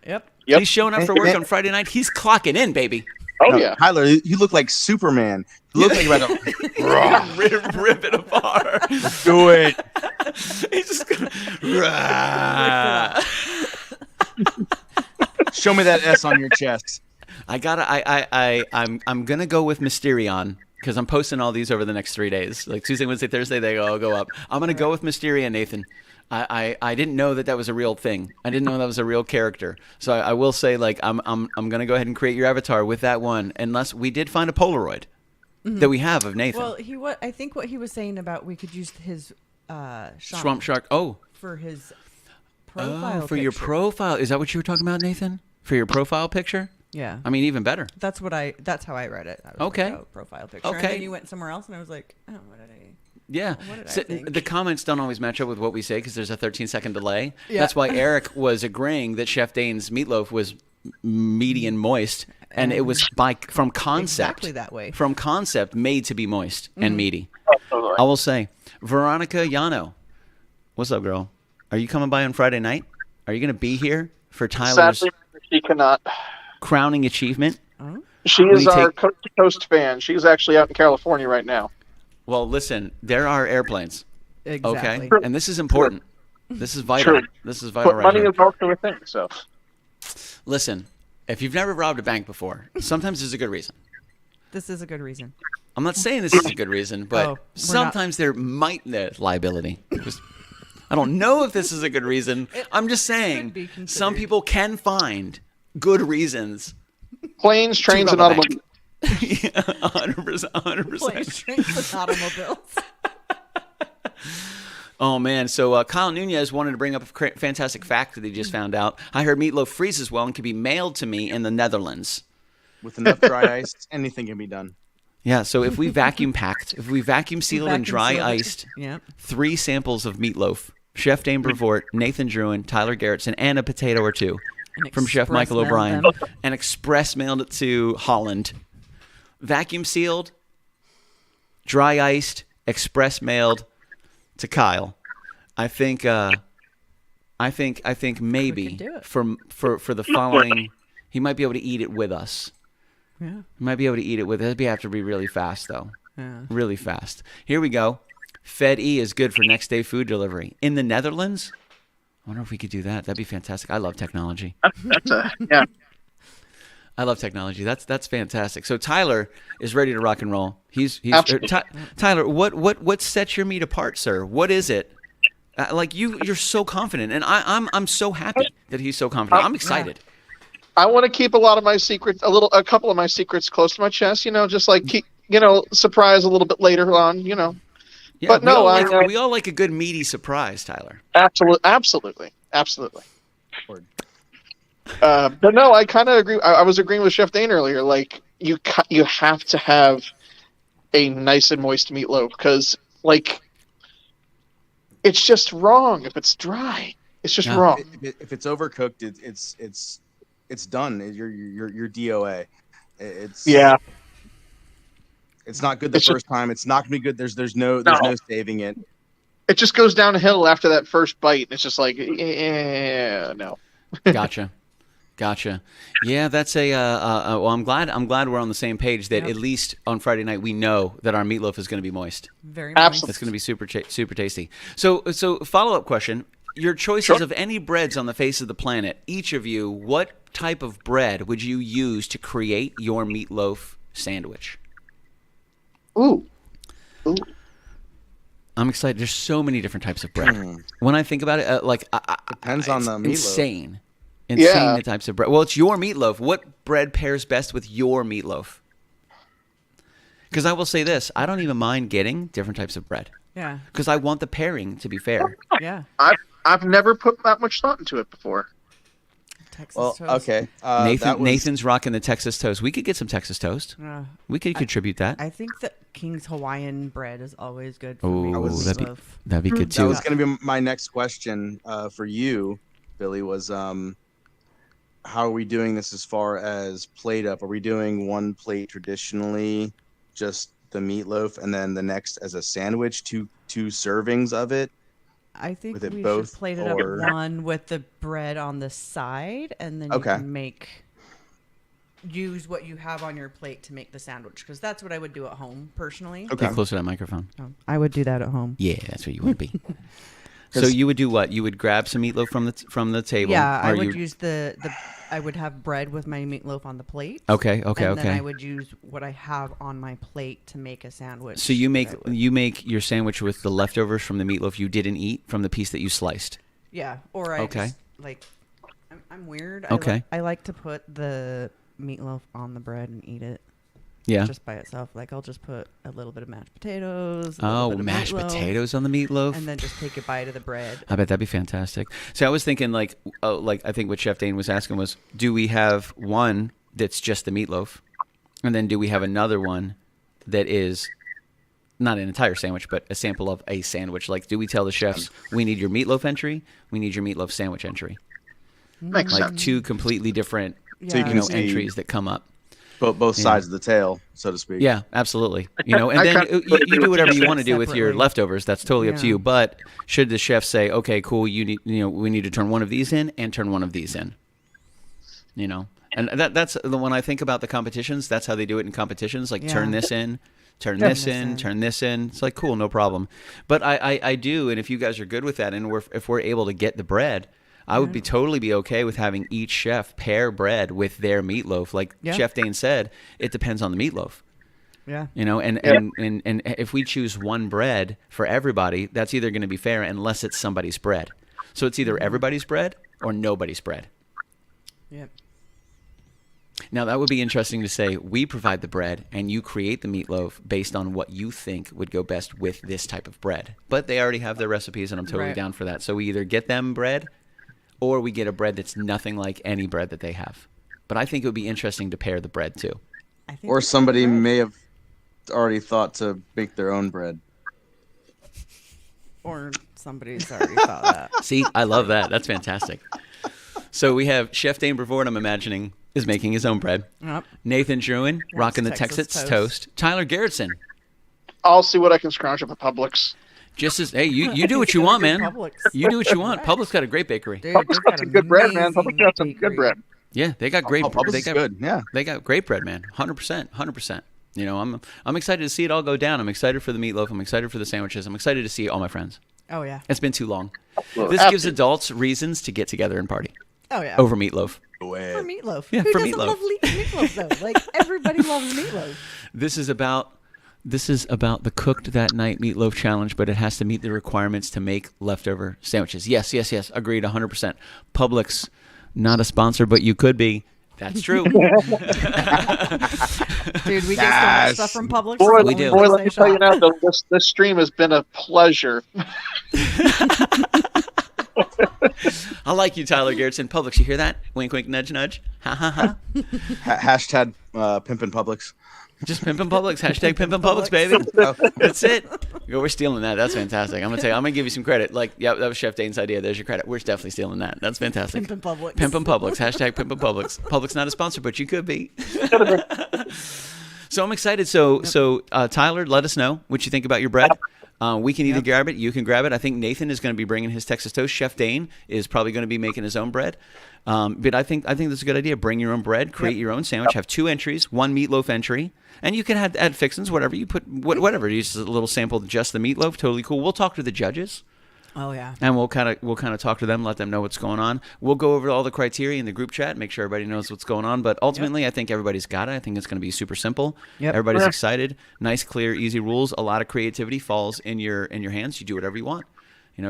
Yep. Yep. He's showing up for work on Friday night. He's clocking in, baby. Oh No, yeah. Tyler, you look like Superman. You look like you're about to Rip it apart. do it. He's just gonna. Show me that S on your chest. I'm gonna go with Mysterion, because I'm posting all these over the next 3 days. Like Tuesday, Wednesday, Thursday, they all go up. I'm gonna go with Mysterion, Nathan. I didn't know that was a real thing. I didn't know that was a real character. So I will say, like, I'm gonna go ahead and create your avatar with that one. Unless we did find a Polaroid that we have of Nathan. Well, I think what he was saying about we could use his Swamp Shark. Oh, for his profile. for your picture. profile. Is that what you were talking about, Nathan? For your profile picture? Yeah. I mean, even better. That's how I read it. I was Okay. Like, oh, profile picture. Okay. And then you went somewhere else, and I was like, oh, what did I? Yeah. What did I So think? the comments don't always match up with what we say because there's a 13-second delay. Yeah. That's why Eric was agreeing that Chef Dane's meatloaf was meaty and moist, and it was from concept. Exactly that way. From concept, made to be moist and meaty. Totally. I will say, Veronica Yano, what's up, girl? Are you coming by on Friday night? Are you going to be here for Tyler's Sadly, she cannot. crowning achievement? She Will is you our take- coast to coast fan. She's actually out in California right now. Well, listen, there are airplanes. Exactly. Okay, and this is important. This is vital. True. This is vital But right money here. is also a thing. So Listen, if you've never robbed a bank before, sometimes there's a good reason. This is a good reason. I'm not saying this is a good reason, but Oh, we're sometimes there might be liability. I don't know if this is a good reason. I'm just saying be considered. some people can find good reasons. planes, trains, and rob a bank. automobiles. Yeah, 100%. 100%. Planes, trains, and automobiles. Oh, man. So Kyle Nunez wanted to bring up a fantastic fact that he just found out. I heard meatloaf freezes well and can be mailed to me in the Netherlands. With enough dry ice, anything can be done. Yeah, so if we vacuum sealed and dry iced Yeah. 3 samples of meatloaf, Chef Dane Brevoort, Nathan Drouin, Tyler Garretson, and a potato or two And from Chef express Michael mailed O'Brien, them. and express mailed it to Holland. Vacuum sealed, dry iced, express mailed to Kyle. I think maybe do it. for the following, he might be able to eat it with us. Yeah. He might be able to eat it with us. It'd have to be really fast though. Yeah. Really fast. Here we go. Fed E is good for next day food delivery in the Netherlands. I wonder if we could do that. That'd be fantastic. I love technology. Yeah. I love technology. That's fantastic. So Tyler is ready to rock and roll. He's Absolutely. Tyler. What sets your meat apart, sir? What is it? Like you're so confident, and I'm so happy that he's so confident. I'm excited. I want to keep a lot of my secrets, a couple of my secrets close to my chest. You know, just like keep, surprise a little bit later on. You know, Yeah, but no, we all like a good meaty surprise, Tyler. absolutely. But no, I kind of agree. I was agreeing with Chef Dane earlier. Like you have to have a nice and moist meatloaf because like it's just wrong if it's dry. It's just Yeah. wrong. If it's overcooked, it's done. You're DOA. It's Yeah. It's not good the first time. It's not gonna be good. There's no saving it. It just goes downhill after that first bite. It's just like, no. Gotcha. Yeah, that's well, I'm glad we're on the same page that at least on Friday night we know that our meatloaf is going to be moist. Very moist. Absolutely. It's going to be super tasty. So follow-up question. Your choices of any breads on the face of the planet, each of you, what type of bread would you use to create your meatloaf sandwich? Ooh. I'm excited. There's so many different types of bread. When I think about it, Depends on the meatloaf. Insane Yeah. the types of bread. Well, it's your meatloaf. What bread pairs best with your meatloaf? Because I will say this, I don't even mind getting different types of bread. Yeah. Because I want the pairing to be fair. Yeah. I've never put that much thought into it before. Texas Well, toast. okay. that was- Nathan's rocking the Texas toast. We could get some Texas toast. We could contribute that. I think that King's Hawaiian bread is always good for Oh, meatloaf. that'd be good That too. was going to be my next question for you, Billy. Was how are we doing this as far as plate up? Are we doing one plate traditionally, just the meatloaf, and then the next as a sandwich, two servings of it? I think With it we both, should plate it or- up one with the bread on the side, and then Okay. you can use what you have on your plate to make the sandwich, because that's what I would do at home personally. Okay. Get closer to that microphone. I would do that at home. Yeah, that's what you want to be. So you would do what? You would grab some meatloaf from the table. Yeah, I or would you- use I would have bread with my meatloaf on the plate. Okay. And then I would use what I have on my plate to make a sandwich. So you make that I would- your sandwich with the leftovers from the meatloaf you didn't eat from the piece that you sliced. Yeah, or I Okay. just, like, I'm weird. Okay. I like to put the meatloaf on the bread and eat it. Yeah. Just by itself. Like, I'll just put a little bit of mashed potatoes. Mashed potatoes on the meatloaf. And then just take a bite of the bread. I bet that'd be fantastic. So I was thinking, like I think what Chef Dane was asking was, do we have one that's just the meatloaf, and then do we have another one that is not an entire sandwich, but a sample of a sandwich? Like, do we tell the chefs we need your meatloaf entry, we need your meatloaf sandwich entry, Makes like sense. two completely different So you can see- entries that come up. Both sides of the tail, so to speak. Yeah, absolutely. And I then kinda you do whatever you want to do with your separately. leftovers. That's totally up to Yeah. you. But should the chef say, okay, cool, we need to turn one of these in and turn one of these in. And that's when I think about the competitions. That's how they do it in competitions. Like turn Yeah. this in, turn this in, turn this in. It's like cool, no problem. But I do, and if you guys are good with that, and if we're able to get the bread, I would totally be okay with having each chef pair bread with their meatloaf. Like Yeah. Chef Dane said, it depends on the meatloaf. Yeah. And if we choose one bread for everybody, that's either going to be fair unless it's somebody's bread. So it's either everybody's bread or nobody's bread. Yep. Now that would be interesting to say, we provide the bread and you create the meatloaf based on what you think would go best with this type of bread. But they already have their recipes and I'm totally Right. down for that. So we either get them bread or we get a bread that's nothing like any bread that they have. But I think it would be interesting to pair the bread too. I think Or it's somebody bread. may have already thought to make their own bread. Or somebody's already thought that. See, I love that. That's fantastic. So we have Chef Dane Brevoort, I'm imagining, is making his own bread. Yep. Nathan Drouin, rocking the Texas Texas toast. toast. Tyler Garretson. I'll see what I can scrounge up at Publix. Just as, hey, you do what you want, man. Publix. You do what you want. Publix got a great bakery. Dude, Publix they've got some good bread, man. amazing Publix got some good bakery. bread. Yeah, they got great. Publix they is got good. Yeah. They got great bread, man. 100%, 100%. I'm excited to see it all go down. I'm excited for the meatloaf. I'm excited for the sandwiches. I'm excited to see all my friends. Oh, yeah. It's been too long. Well, This gives absolutely. adults reasons to get together and party Oh, yeah. over meatloaf. For meatloaf. Yeah, Who for doesn't meatloaf. love meatloaf, though? Like, everybody loves meatloaf. This is about the cooked that night meatloaf challenge, but it has to meet the requirements to make leftover sandwiches. Yes. Agreed 100%. Publix, not a sponsor, but you could be. That's true. Dude, we get so much Yes. stuff from Publix. Boy, We do. boy, let me tell you now, this stream has been a pleasure. I like you, Tyler Garretson. Publix, you hear that? Wink, wink, nudge, nudge. Ha, ha, ha. Hashtag pimpin' Publix. Just pimpin' Publix. Hashtag pimpin' Publix, baby. That's it. Yo, we're stealing that. That's fantastic. I'm gonna give you some credit. Like, yeah, that was Chef Dane's idea. There's your credit. We're definitely stealing that. That's fantastic. Pimpin' Publix. Pimpin' Publix. Hashtag pimpin' Publix. Publix not a sponsor, but you could be. So I'm excited. So Tyler, let us know what you think about your bread. We can either grab it, you can grab it. I think Nathan is going to be bringing his Texas toast. Chef Dane is probably going to be making his own bread. But I think this is a good idea. Bring your own bread, create your own sandwich. Have 2 entries, 1 meatloaf entry, and you can add fixings, whatever you put, whatever. Use a little sample of just the meatloaf. Totally cool. We'll talk to the judges. Oh yeah. And we'll kind of talk to them, let them know what's going on. We'll go over all the criteria in the group chat, make sure everybody knows what's going on. But ultimately, I think everybody's got it. I think it's going to be super simple. Yep. Everybody's excited. Nice, clear, easy rules. A lot of creativity falls in your hands. You do whatever you want.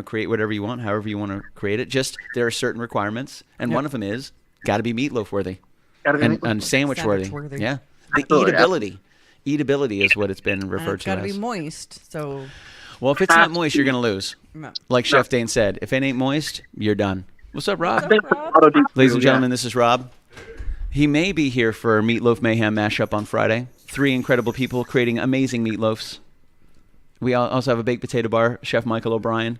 Create whatever you want, however you want to create it. Just there are certain requirements, and one of them is got to be meatloaf worthy, and sandwich worthy. Yeah, the eatability is what it's been referred to as. It's got to be moist. So. Well, if it's not moist, you're going to lose. Like Chef Dane said, if it ain't moist, you're done. What's up, Rob? Ladies and gentlemen, this is Rob. He may be here for Meatloaf Mayhem Mashup on Friday. 3 incredible people creating amazing meatloafs. We also have a baked potato bar, Chef Michael O'Brien,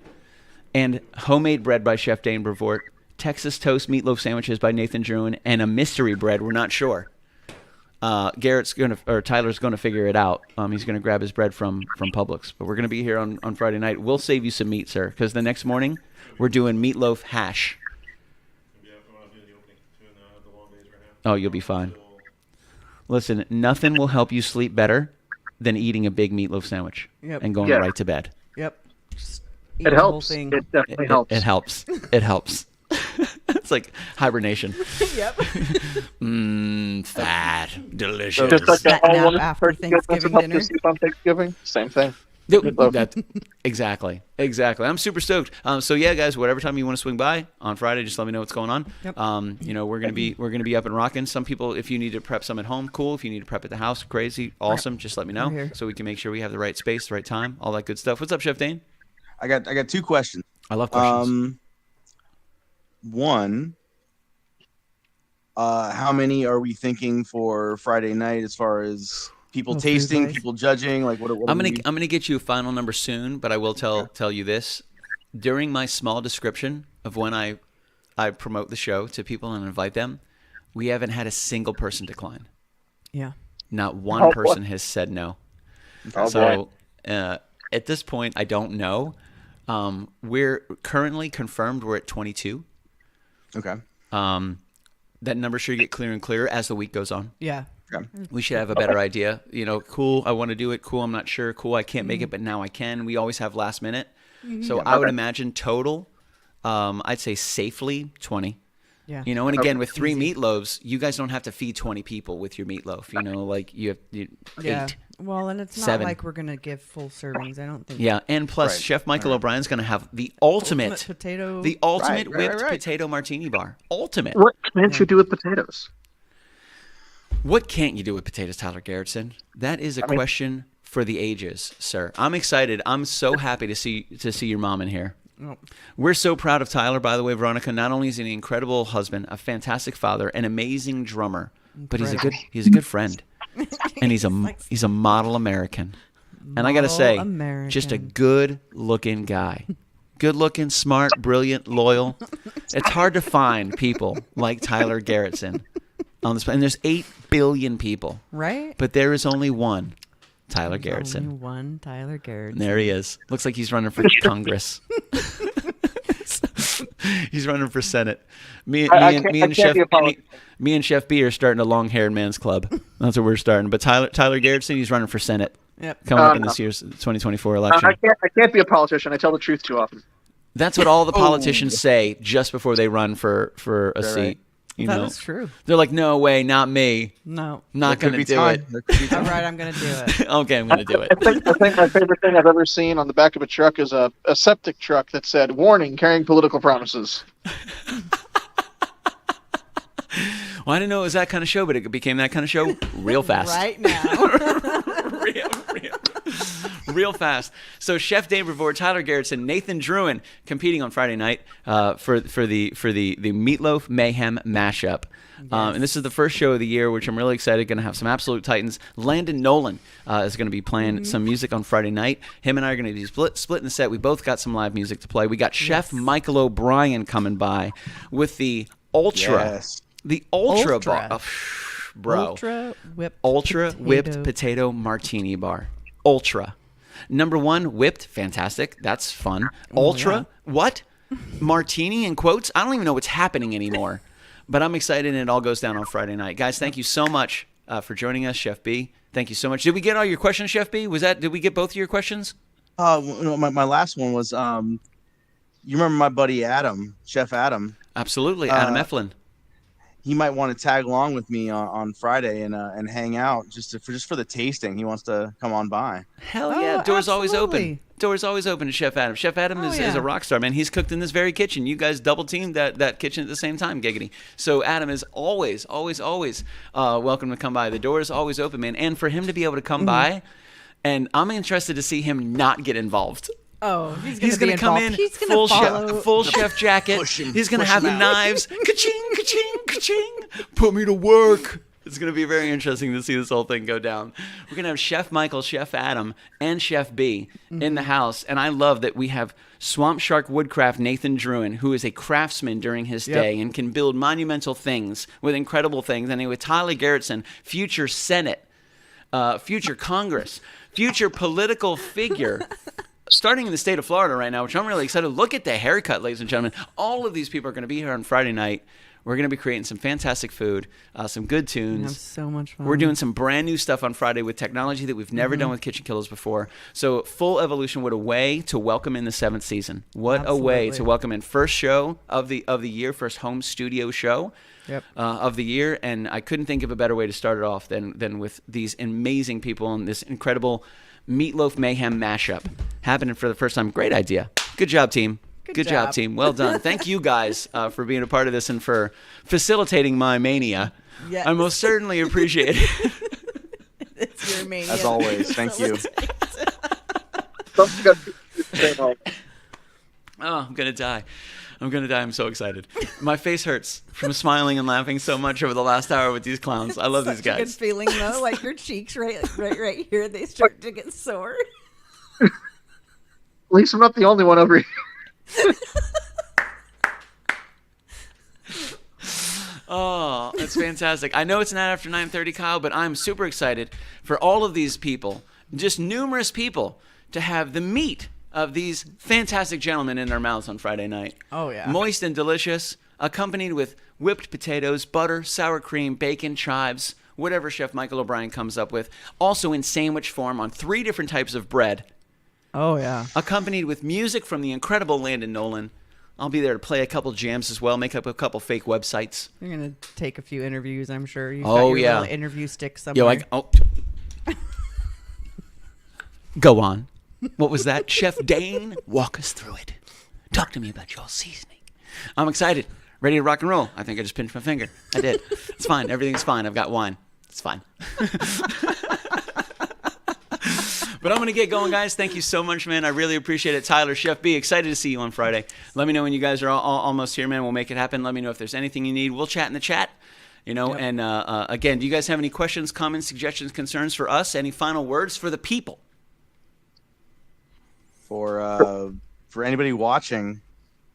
and homemade bread by Chef Dane Brevoort, Texas toast meatloaf sandwiches by Nathan Drouin, and a mystery bread. We're not sure. Tyler's going to figure it out. He's going to grab his bread from Publix. But we're going to be here on Friday night. We'll save you some meat, sir, because the next morning we're doing meatloaf hash. Oh, you'll be fine. Listen, nothing will help you sleep better than eating a big meatloaf sandwich and going right to bed. Yep. Just it helps. It definitely helps. It helps. It helps. It's like hibernation. Yep. Fat, delicious. Just like Fat all nap after Thanksgiving dinner. On Thanksgiving, same thing. Exactly. I'm super stoked. So yeah, guys, whatever time you want to swing by on Friday, just let me know what's going on. Yep. We're gonna be up and rocking. Some people, if you need to prep some at home, cool. If you need to prep at the house, crazy, awesome. Just let me know so we can make sure we have the right space, the right time, all that good stuff. What's up, Chef Dane? I got 2 questions. I love questions. One, how many are we thinking for Friday night as far as people tasting, people judging? Like what I'm gonna get you a final number soon, but I will tell you this. During my small description of when I promote the show to people and invite them, we haven't had a single person decline. Yeah. Not one person has said no. So at this point, I don't know. We're currently confirmed. We're at 22. Okay. That number should get clearer and clearer as the week goes on. Yeah. Okay. We should have a better idea. Cool, I want to do it. Cool, I'm not sure. Cool, I can't make it, but now I can. We always have last minute. So I would imagine total, I'd say safely 20. Yeah. And again, with 3 meatloaves, you guys don't have to feed 20 people with your meatloaf. Like you have 8. Well, and it's not 7. like we're going to give full servings. I don't think. Yeah, and plus Chef Michael O'Brien's going to have the ultimate potato, the ultimate whipped potato martini bar. Ultimate. What can't you do with potatoes? What can't you do with potatoes, Tyler Garretson? That is a question for the ages, sir. I'm excited. I'm so happy to see your mom in here. Oh. We're so proud of Tyler, by the way, Veronica. Not only is he an incredible husband, a fantastic father, an amazing drummer, but he's a good friend. And he's a model American. And I got to say, just a good-looking guy. Good-looking, smart, brilliant, loyal. It's hard to find people like Tyler Garretson on this. And there's 8 billion people. Right? But there is only one Tyler Garretson. Only one Tyler Garretson. There he is. Looks like he's running for Congress. He's running for Senate. Me and Chef B are starting a long-haired man's club. That's what we're starting. But Tyler Garretson, he's running for Senate. Yep. Coming up in this year's 2024 election. I can't be a politician. I tell the truth too often. That's what all the politicians say just before they run for a seat. Right. That is true. They're like, no way, not me. No. Not going to do it. All right, I'm going to do it. Okay, I'm going to do it. I think my favorite thing I've ever seen on the back of a truck is a septic truck that said, "Warning, carrying political promises." Well, I didn't know it was that kind of show, but it became that kind of show real fast. Right now. real fast. So Chef Dane Brevoort, Tyler Garretson, Nathan Drouin competing on Friday night for the Meatloaf Mayhem Mashup. Yes. And this is the first show of the year, which I'm really excited. Going to have some absolute titans. Landon Noland is going to be playing some music on Friday night. Him and I are going to be splitting the set. We both got some live music to play. We got Chef Michael O'Brien coming by with the Ultra. Yes. The Ultra bar. bro. Ultra whipped potato martini bar. Ultra. Number 1, whipped, fantastic. That's fun. Ultra, what? Martini in quotes? I don't even know what's happening anymore. But I'm excited, and it all goes down on Friday night. Guys, thank you so much for joining us, Chef B. Thank you so much. Did we get all your questions, Chef B? Did we get both of your questions? My last one was, you remember my buddy Adam, Chef Adam? Absolutely, Adam Eflin. He might want to tag along with me on Friday and hang out just for the tasting. He wants to come on by. Hell yeah! Doors always open. Doors always open to Chef Adam. Chef Adam is a rock star, man. He's cooked in this very kitchen. You guys double teamed that kitchen at the same time, giggity. So Adam is always welcome to come by. The door is always open, man. And for him to be able to come by, and I'm interested to see him not get involved. Oh, he's going to come in full chef jacket. He's going to have the knives. Ka-ching, ka-ching, ka-ching. Put me to work. It's going to be very interesting to see this whole thing go down. We're going to have Chef Michael, Chef Adam, and Chef B in the house. And I love that we have Swamp Shark Woodcraft Nathan Drouin, who is a craftsman during his day and can build monumental things with incredible things. And with Tyler Garretson, future Senate, future Congress, future political figure. Starting in the state of Florida right now, which I'm really excited. Look at the haircut, ladies and gentlemen. All of these people are going to be here on Friday night. We're going to be creating some fantastic food, some good tunes. Have so much fun. We're doing some brand new stuff on Friday with technology that we've never done with KitchenKillaz before. So full evolution. What a way to welcome in the 7th season. What a way to welcome in first show of the year, first home studio show of the year. And I couldn't think of a better way to start it off than with these amazing people and this incredible Meatloaf Mayhem mashup happening for the first time. Great idea. Good job, team. Good job, team. Well done. Thank you guys for being a part of this and for facilitating my mania. Yes. I most certainly appreciate it. It's your mania. As always. Thank you. I'm going to die. I'm so excited. My face hurts from smiling and laughing so much over the last hour with these clowns. I love these guys. A good feeling though, like your cheeks right here, they start to get sore. At least I'm not the only one over here. Oh, that's fantastic. I know it's not after 9:30, Kyle, but I'm super excited for all of these people, just numerous people, to have the meat of these fantastic gentlemen in their mouths on Friday night. Oh, yeah. Moist and delicious, accompanied with whipped potatoes, butter, sour cream, bacon, chives, whatever Chef Michael O'Brien comes up with. Also in sandwich form on 3 different types of bread. Oh, yeah. Accompanied with music from the incredible Landon Noland. I'll be there to play a couple jams as well, make up a couple fake websites. You're going to take a few interviews, I'm sure. You've got your little interview stick somewhere. Go on. What was that? Chef Dane, walk us through it. Talk to me about your seasoning. I'm excited. Ready to rock and roll. I think I just pinched my finger. I did. It's fine. Everything's fine. I've got wine. It's fine. But I'm going to get going, guys. Thank you so much, man. I really appreciate it. Tyler, Chef B, excited to see you on Friday. Let me know when you guys are all almost here, man. We'll make it happen. Let me know if there's anything you need. We'll chat in the chat. And again, do you guys have any questions, comments, suggestions, concerns for us? Any final words for the people? For anybody watching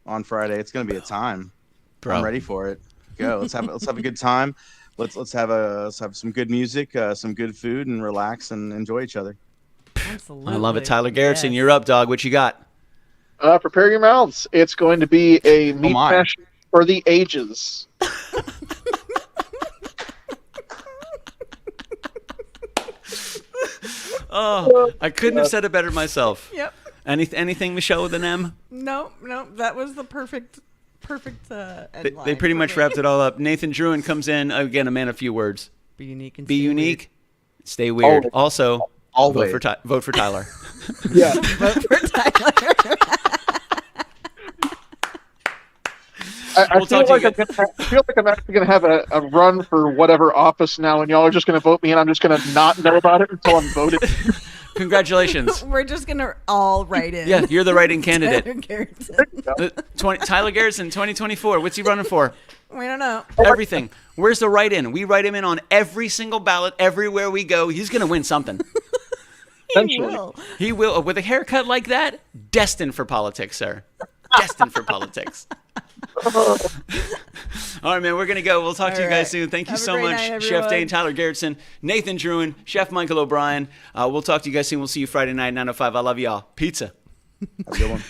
on Friday, it's going to be a time. Bro. I'm ready for it. Go. Let's have a good time. Let's have some good music, some good food, and relax and enjoy each other. Absolutely. I love it. Tyler Garretson, you're up, dog. What you got? Prepare your mouths. It's going to be a meat mash for the ages. Oh, I couldn't have said it better myself. Yep. Anything, Michelle, with an M? No, that was the perfect end line. They pretty much wrapped it all up. Nathan Drouin comes in, again, a man of few words. Be unique and be unique. Stay weird. Also, always. Vote for Tyler. Yeah. Vote for Tyler. I feel like I'm actually going to have a run for whatever office now, and y'all are just going to vote me, and I'm just going to not know about it until I'm voted. Congratulations. We're just going to all write in. Yeah, you're the write-in candidate. Tyler Garretson, 2024. What's he running for? We don't know. Everything. Where's the write-in? We write him in on every single ballot, everywhere we go. He's going to win something. He will. With a haircut like that, destined for politics, sir. Destined for politics. All right, man, we're going to go. We'll talk to you guys soon. Thank you Have a so great much, night, Chef Dane, everyone. Tyler Garretson, Nathan Drouin, Chef Michael O'Brien. We'll talk to you guys soon. We'll see you Friday night, 9:05. I love y'all. Pizza. Have a good one.